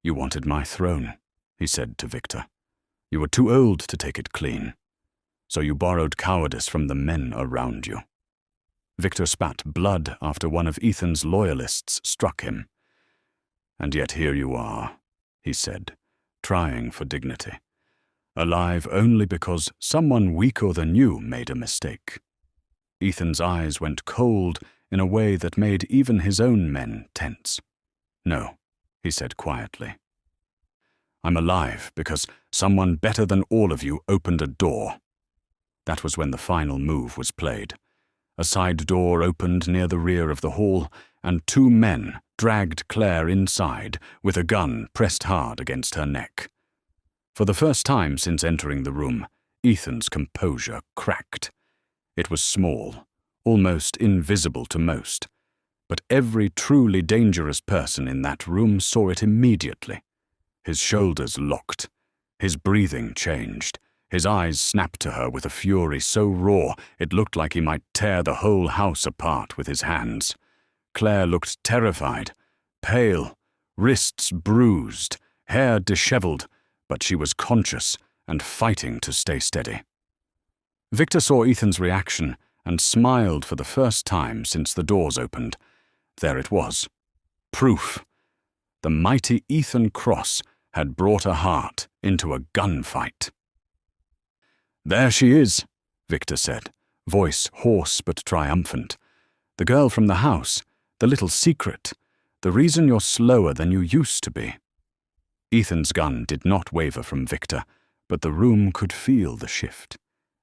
Speaker 1: "You wanted my throne," he said to Victor. "You were too old to take it clean. So you borrowed cowardice from the men around you." Victor spat blood after one of Ethan's loyalists struck him. "And yet here you are," he said, trying for dignity. "Alive only because someone weaker than you made a mistake." Ethan's eyes went cold in a way that made even his own men tense. "No," he said quietly. "I'm alive because someone better than all of you opened a door." That was when the final move was played. A side door opened near the rear of the hall, and 2 men dragged Claire inside with a gun pressed hard against her neck. For the first time since entering the room, Ethan's composure cracked. It was small, almost invisible to most, but every truly dangerous person in that room saw it immediately. His shoulders locked. His breathing changed. His eyes snapped to her with a fury so raw it looked like he might tear the whole house apart with his hands. Claire looked terrified, pale, wrists bruised, hair disheveled, but she was conscious and fighting to stay steady. Victor saw Ethan's reaction and smiled for the first time since the doors opened. There it was. Proof. The mighty Ethan Cross had brought a heart into a gunfight. "There she is," Victor said, voice hoarse but triumphant. "The girl from the house, the little secret, the reason you're slower than you used to be." Ethan's gun did not waver from Victor, but the room could feel the shift.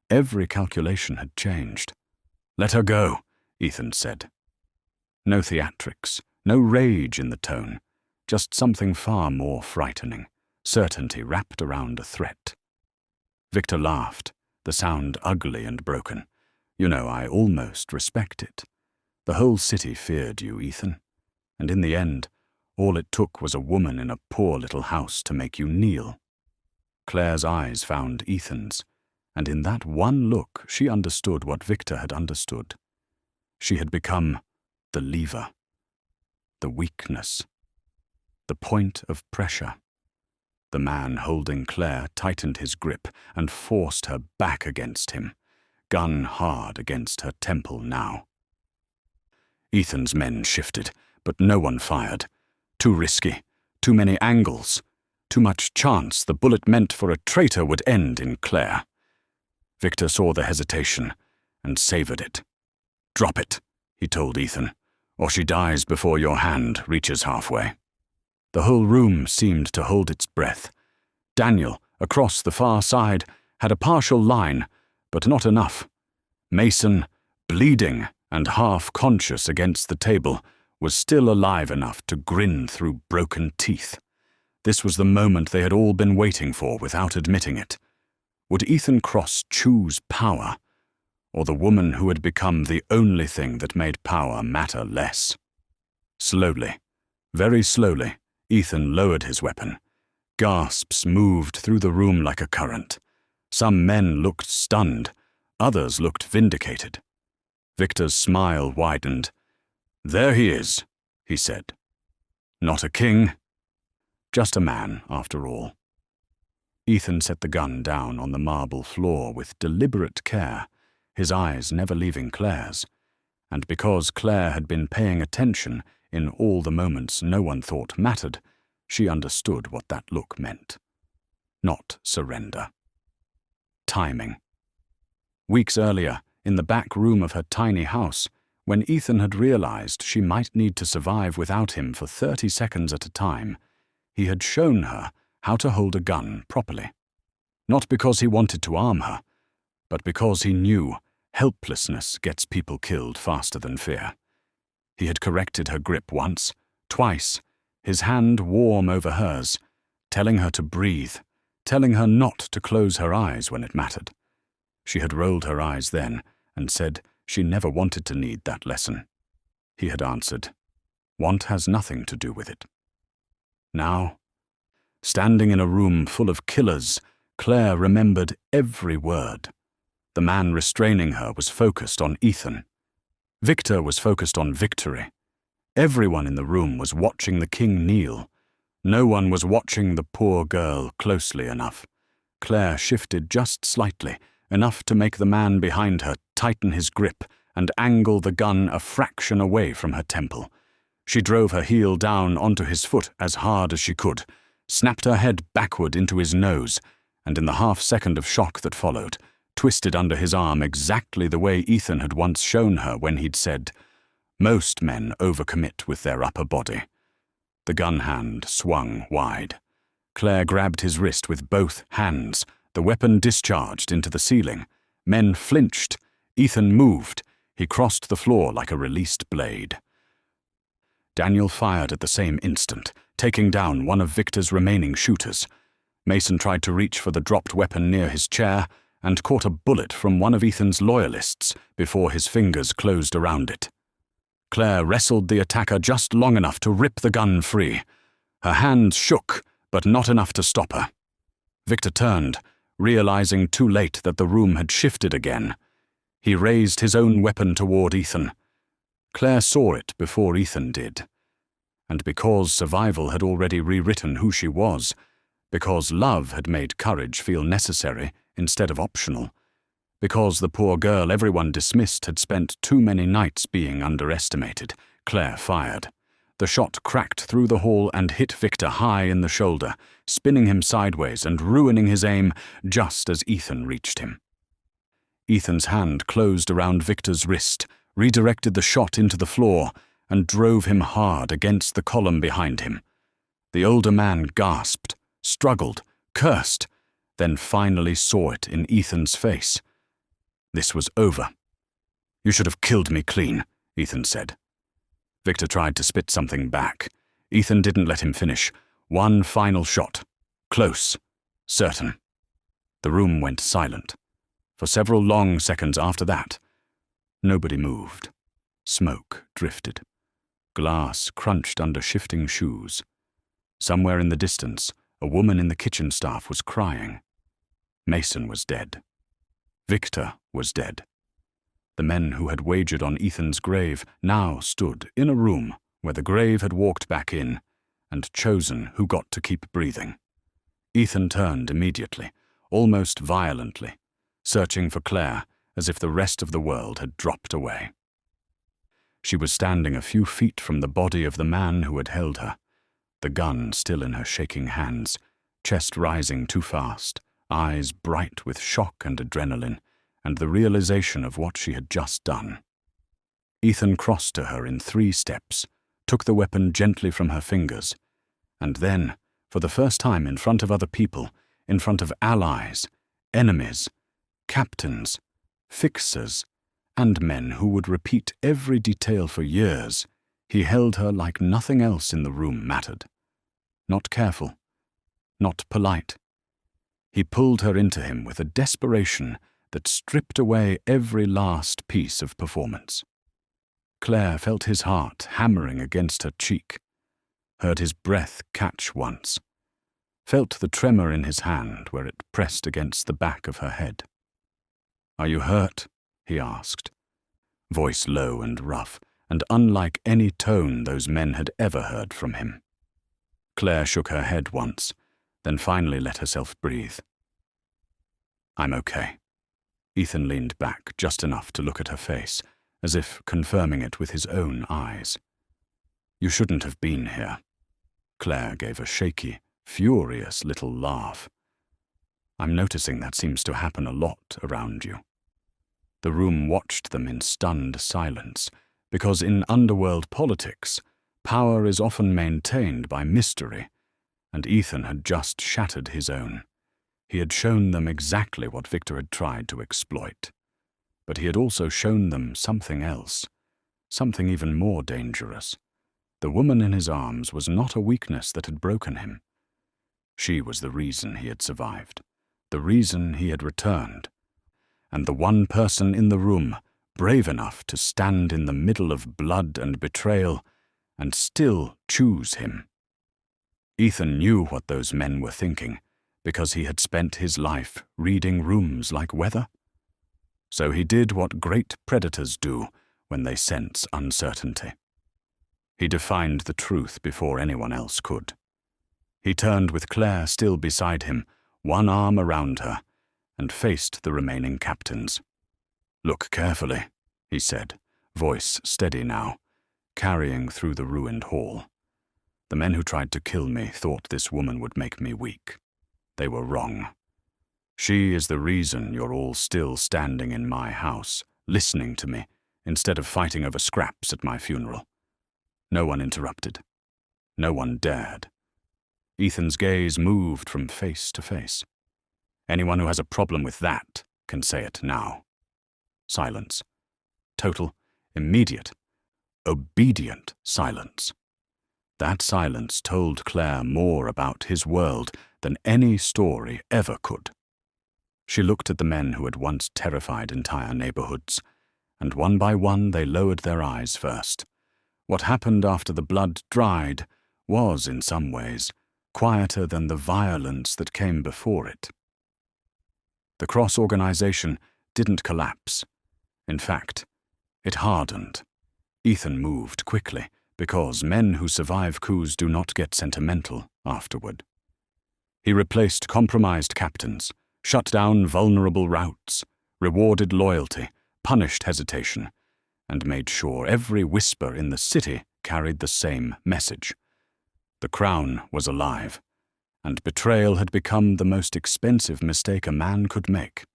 Speaker 1: Every calculation had changed. "Let her go," Ethan said. No theatrics, no rage in the tone, just something far more frightening, certainty wrapped around a threat. Victor laughed, the sound ugly and broken. "You know, I almost respect it. The whole city feared you, Ethan. And in the end, all it took was a woman in a poor little house to make you kneel." Claire's eyes found Ethan's, and in that one look she understood what Victor had understood. She had become the lever, the weakness, the point of pressure. The man holding Claire tightened his grip and forced her back against him, gun hard against her temple now. Ethan's men shifted, but no one fired. Too risky, too many angles, too much chance the bullet meant for a traitor would end in Claire. Victor saw the hesitation and savored it. "Drop it," he told Ethan, "or she dies before your hand reaches halfway." The whole room seemed to hold its breath. Daniel, across the far side, had a partial line, but not enough. Mason, bleeding and half-conscious against the table, was still alive enough to grin through broken teeth. This was the moment they had all been waiting for without admitting it. Would Ethan Cross choose power, or the woman who had become the only thing that made power matter less? Slowly, very slowly, Ethan lowered his weapon. Gasps moved through the room like a current. Some men looked stunned, others looked vindicated. Victor's smile widened. "There he is," he said. "Not a king, just a man, after all." Ethan set the gun down on the marble floor with deliberate care, his eyes never leaving Claire's, and because Claire had been paying attention in all the moments no one thought mattered, she understood what that look meant. Not surrender. Timing. Weeks earlier, in the back room of her tiny house, when Ethan had realized she might need to survive without him for 30 seconds at a time, he had shown her how to hold a gun properly. Not because he wanted to arm her, but because he knew helplessness gets people killed faster than fear. He had corrected her grip once, twice, his hand warm over hers, telling her to breathe, telling her not to close her eyes when it mattered. She had rolled her eyes then and said she never wanted to need that lesson. He had answered, "Want has nothing to do with it." Now, standing in a room full of killers, Claire remembered every word. The man restraining her was focused on Ethan. Victor was focused on victory. Everyone in the room was watching the king kneel. No one was watching the poor girl closely enough. Claire shifted just slightly, enough to make the man behind her tighten his grip and angle the gun a fraction away from her temple. She drove her heel down onto his foot as hard as she could, snapped her head backward into his nose, and in the half-second of shock that followed, twisted under his arm exactly the way Ethan had once shown her when he'd said, "Most men overcommit with their upper body." The gun hand swung wide. Claire grabbed his wrist with both hands. The weapon discharged into the ceiling. Men flinched. Ethan moved. He crossed the floor like a released blade. Daniel fired at the same instant, taking down one of Victor's remaining shooters. Mason tried to reach for the dropped weapon near his chair and caught a bullet from one of Ethan's loyalists before his fingers closed around it. Claire wrestled the attacker just long enough to rip the gun free. Her hands shook, but not enough to stop her. Victor turned, realizing too late that the room had shifted again. He raised his own weapon toward Ethan. Claire saw it before Ethan did. And because survival had already rewritten who she was, because love had made courage feel necessary instead of optional, because the poor girl everyone dismissed had spent too many nights being underestimated, Claire fired. The shot cracked through the hall and hit Victor high in the shoulder, spinning him sideways and ruining his aim just as Ethan reached him. Ethan's hand closed around Victor's wrist, redirected the shot into the floor, and drove him hard against the column behind him. The older man gasped, struggled, cursed, then finally saw it in Ethan's face. This was over. "You should have killed me clean," Ethan said. Victor tried to spit something back. Ethan didn't let him finish. One final shot. Close. Certain. The room went silent. For several long seconds after that, nobody moved. Smoke drifted. Glass crunched under shifting shoes. Somewhere in the distance, a woman in the kitchen staff was crying. Mason was dead. Victor was dead. The men who had wagered on Ethan's grave now stood in a room where the grave had walked back in and chosen who got to keep breathing. Ethan turned immediately, almost violently, searching for Claire as if the rest of the world had dropped away. She was standing a few feet from the body of the man who had held her, the gun still in her shaking hands, chest rising too fast, eyes bright with shock and adrenaline, and the realization of what she had just done. Ethan crossed to her in 3 steps, took the weapon gently from her fingers, and then, for the first time in front of other people, in front of allies, enemies, captains, fixers, and men who would repeat every detail for years, he held her like nothing else in the room mattered. Not careful, not polite. He pulled her into him with a desperation that stripped away every last piece of performance. Claire felt his heart hammering against her cheek, heard his breath catch once, felt the tremor in his hand where it pressed against the back of her head. "Are you hurt?" he asked, voice low and rough, and unlike any tone those men had ever heard from him. Claire shook her head once, then finally let herself breathe. "I'm okay." Ethan leaned back just enough to look at her face, as if confirming it with his own eyes. "You shouldn't have been here." Claire gave a shaky, furious little laugh. "I'm noticing that seems to happen a lot around you." The room watched them in stunned silence, because in underworld politics, power is often maintained by mystery, and Ethan had just shattered his own. He had shown them exactly what Victor had tried to exploit. But he had also shown them something else, something even more dangerous. The woman in his arms was not a weakness that had broken him. She was the reason he had survived, the reason he had returned, and the one person in the room brave enough to stand in the middle of blood and betrayal and still choose him. Ethan knew what those men were thinking, because he had spent his life reading rooms like weather. So he did what great predators do when they sense uncertainty. He defined the truth before anyone else could. He turned with Claire still beside him, one arm around her, and faced the remaining captains. "Look carefully," he said, voice steady now, carrying through the ruined hall. "The men who tried to kill me thought this woman would make me weak. They were wrong. She is the reason you're all still standing in my house, listening to me, instead of fighting over scraps at my funeral." No one interrupted. No one dared. Ethan's gaze moved from face to face. "Anyone who has a problem with that can say it now." Silence. Total, immediate, obedient silence. That silence told Claire more about his world than any story ever could. She looked at the men who had once terrified entire neighborhoods, and one by one they lowered their eyes first. What happened after the blood dried was, in some ways, quieter than the violence that came before it. The cross-organization didn't collapse. In fact, it hardened. Ethan moved quickly, because men who survive coups do not get sentimental afterward. He replaced compromised captains, shut down vulnerable routes, rewarded loyalty, punished hesitation, and made sure every whisper in the city carried the same message. The crown was alive, and betrayal had become the most expensive mistake a man could make.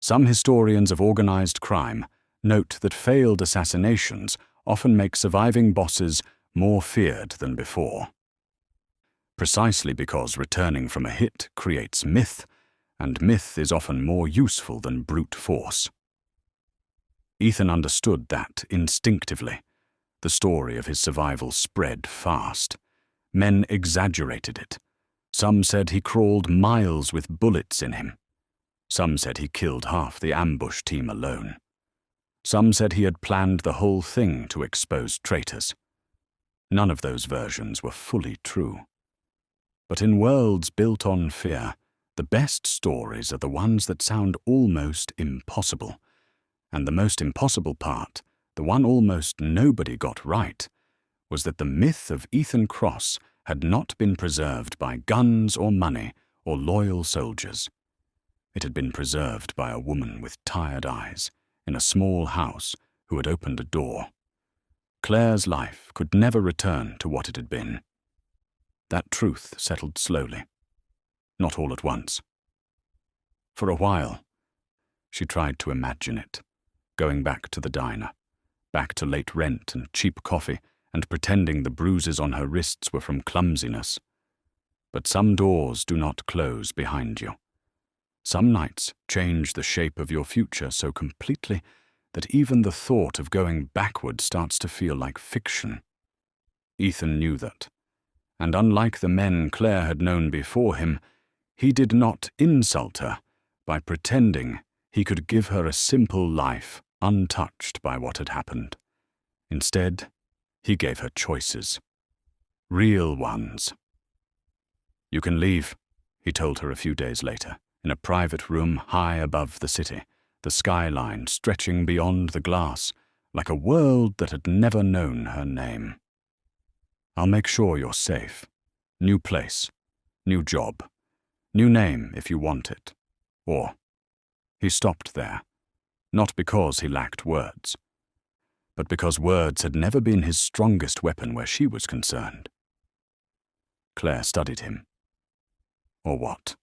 Speaker 1: Some historians of organized crime note that failed assassinations often make surviving bosses more feared than before. Precisely because returning from a hit creates myth, and myth is often more useful than brute force. Ethan understood that instinctively. The story of his survival spread fast. Men exaggerated it. Some said he crawled miles with bullets in him. Some said he killed half the ambush team alone. Some said he had planned the whole thing to expose traitors. None of those versions were fully true. But in worlds built on fear, the best stories are the ones that sound almost impossible. And the most impossible part, the one almost nobody got right, was that the myth of Ethan Cross had not been preserved by guns or money or loyal soldiers. It had been preserved by a woman with tired eyes, in a small house, who had opened a door. Claire's life could never return to what it had been. That truth settled slowly, not all at once. For a while, she tried to imagine it, going back to the diner, back to late rent and cheap coffee, and pretending the bruises on her wrists were from clumsiness. But some doors do not close behind you. Some nights change the shape of your future so completely that even the thought of going backward starts to feel like fiction. Ethan knew that, And unlike the men Claire had known before him, he did not insult her by pretending he could give her a simple life untouched by what had happened. Instead, he gave her choices. Real ones. "You can leave," he told her a few days later, in a private room high above the city, the skyline stretching beyond the glass, like a world that had never known her name. "I'll make sure you're safe. New place, new job, new name if you want it." Or, he stopped there, not because he lacked words, but because words had never been his strongest weapon where she was concerned. Claire studied him. Or what?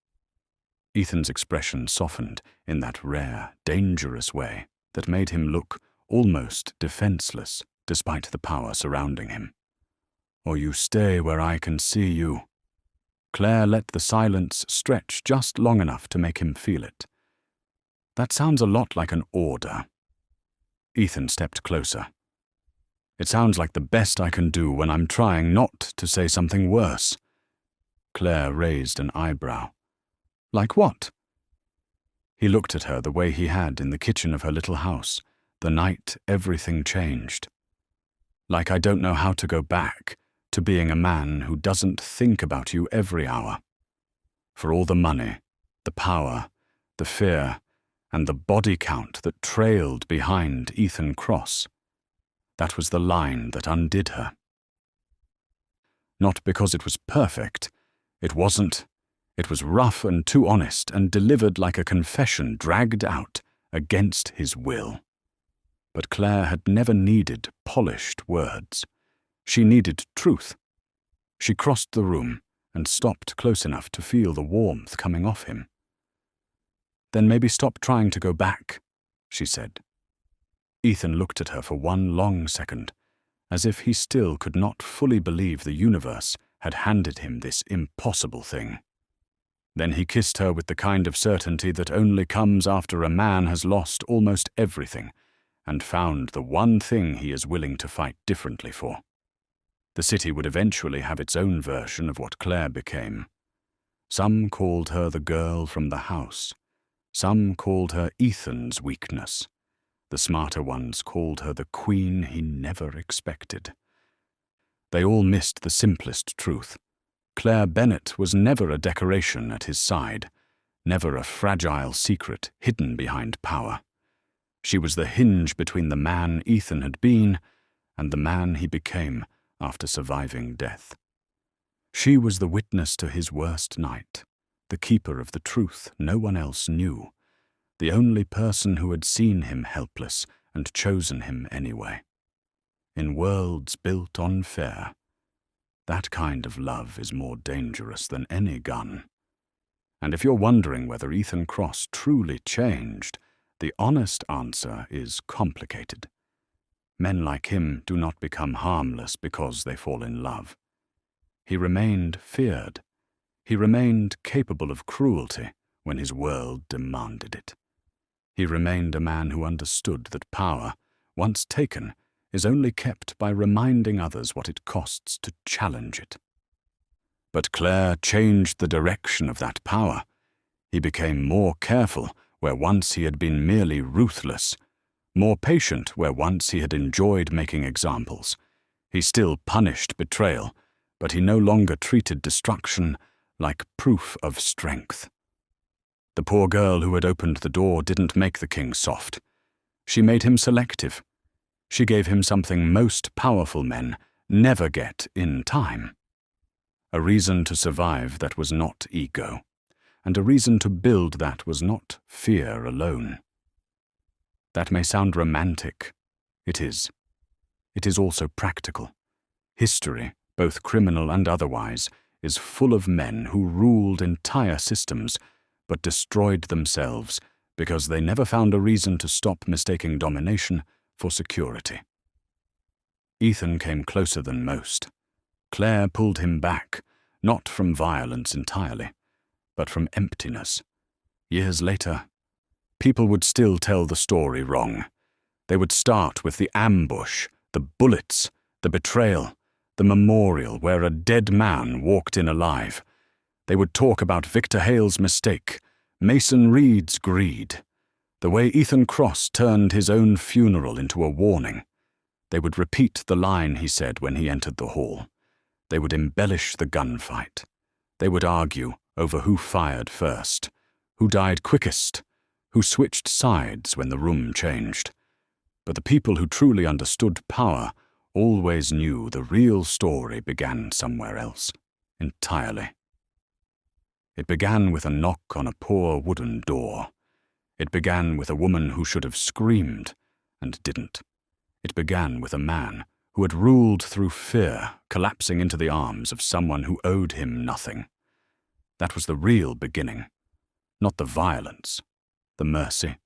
Speaker 1: Ethan's expression softened in that rare, dangerous way that made him look almost defenseless despite the power surrounding him. "Or you stay where I can see you." Claire let the silence stretch just long enough to make him feel it. That sounds a lot like an order. Ethan stepped closer. "It sounds like the best I can do when I'm trying not to say something worse." Claire raised an eyebrow. "Like what?" He looked at her the way he had in the kitchen of her little house, the night everything changed. "Like I don't know how to go back to being a man who doesn't think about you every hour. For all the money, the power, the fear, and the body count that trailed behind Ethan Cross. That was the line that undid her. Not because it was perfect. It wasn't. It was rough and too honest and delivered like a confession dragged out against his will. But Claire had never needed polished words. She needed truth. She crossed the room and stopped close enough to feel the warmth coming off him. "Then maybe stop trying to go back," she said. Ethan looked at her for one long second, as if he still could not fully believe the universe had handed him this impossible thing. Then he kissed her with the kind of certainty that only comes after a man has lost almost everything and found the one thing he is willing to fight differently for. The city would eventually have its own version of what Claire became. Some called her the girl from the house. Some called her Ethan's weakness. The smarter ones called her the queen he never expected. They all missed the simplest truth. Claire Bennett was never a decoration at his side, never a fragile secret hidden behind power. She was the hinge between the man Ethan had been and the man he became after surviving death. She was the witness to his worst night, the keeper of the truth no one else knew, the only person who had seen him helpless and chosen him anyway. In worlds built on fear, that kind of love is more dangerous than any gun. And if you're wondering whether Ethan Cross truly changed, the honest answer is complicated. Men like him do not become harmless because they fall in love. He remained feared. He remained capable of cruelty when his world demanded it. He remained a man who understood that power, once taken, is only kept by reminding others what it costs to challenge it. But Claire changed the direction of that power. He became more careful where once he had been merely ruthless, more patient where once he had enjoyed making examples. He still punished betrayal, but he no longer treated destruction like proof of strength. The poor girl who had opened the door didn't make the king soft. She made him selective. She gave him something most powerful men never get in time. A reason to survive that was not ego, and a reason to build that was not fear alone. That may sound romantic. It is. It is also practical. History, both criminal and otherwise, is full of men who ruled entire systems but destroyed themselves because they never found a reason to stop mistaking domination for security. Ethan came closer than most. Claire pulled him back, not from violence entirely, but from emptiness. Years later, people would still tell the story wrong. They would start with the ambush, the bullets, the betrayal, the memorial where a dead man walked in alive. They would talk about Victor Hale's mistake, Mason Reed's greed, the way Ethan Cross turned his own funeral into a warning. They would repeat the line he said when he entered the hall. They would embellish the gunfight. They would argue over who fired first, who died quickest, who switched sides when the room changed. But the people who truly understood power always knew the real story began somewhere else, entirely. It began with a knock on a poor wooden door. It began with a woman who should have screamed and didn't. It began with a man who had ruled through fear, collapsing into the arms of someone who owed him nothing. That was the real beginning, not the violence, the mercy.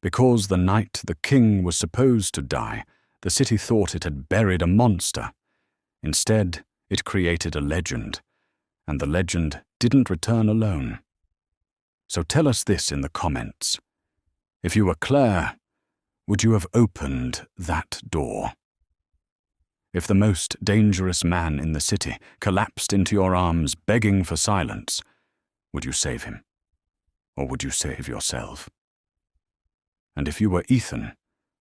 Speaker 1: Because the night the king was supposed to die, the city thought it had buried a monster. Instead, it created a legend, and the legend didn't return alone. So tell us this in the comments. If you were Claire, would you have opened that door? If the most dangerous man in the city collapsed into your arms begging for silence, would you save him? Or would you save yourself? And if you were Ethan,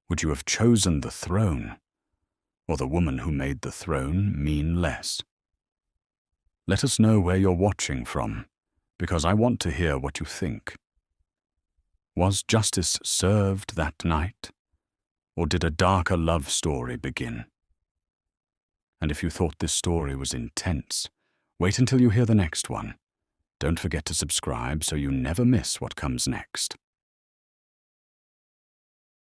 Speaker 1: would you have chosen the throne, or the woman who made the throne mean less? Let us know where you're watching from, because I want to hear what you think. Was justice served that night, or did a darker love story begin? And if you thought this story was intense, wait until you hear the next one. Don't forget to subscribe so you never miss what comes next.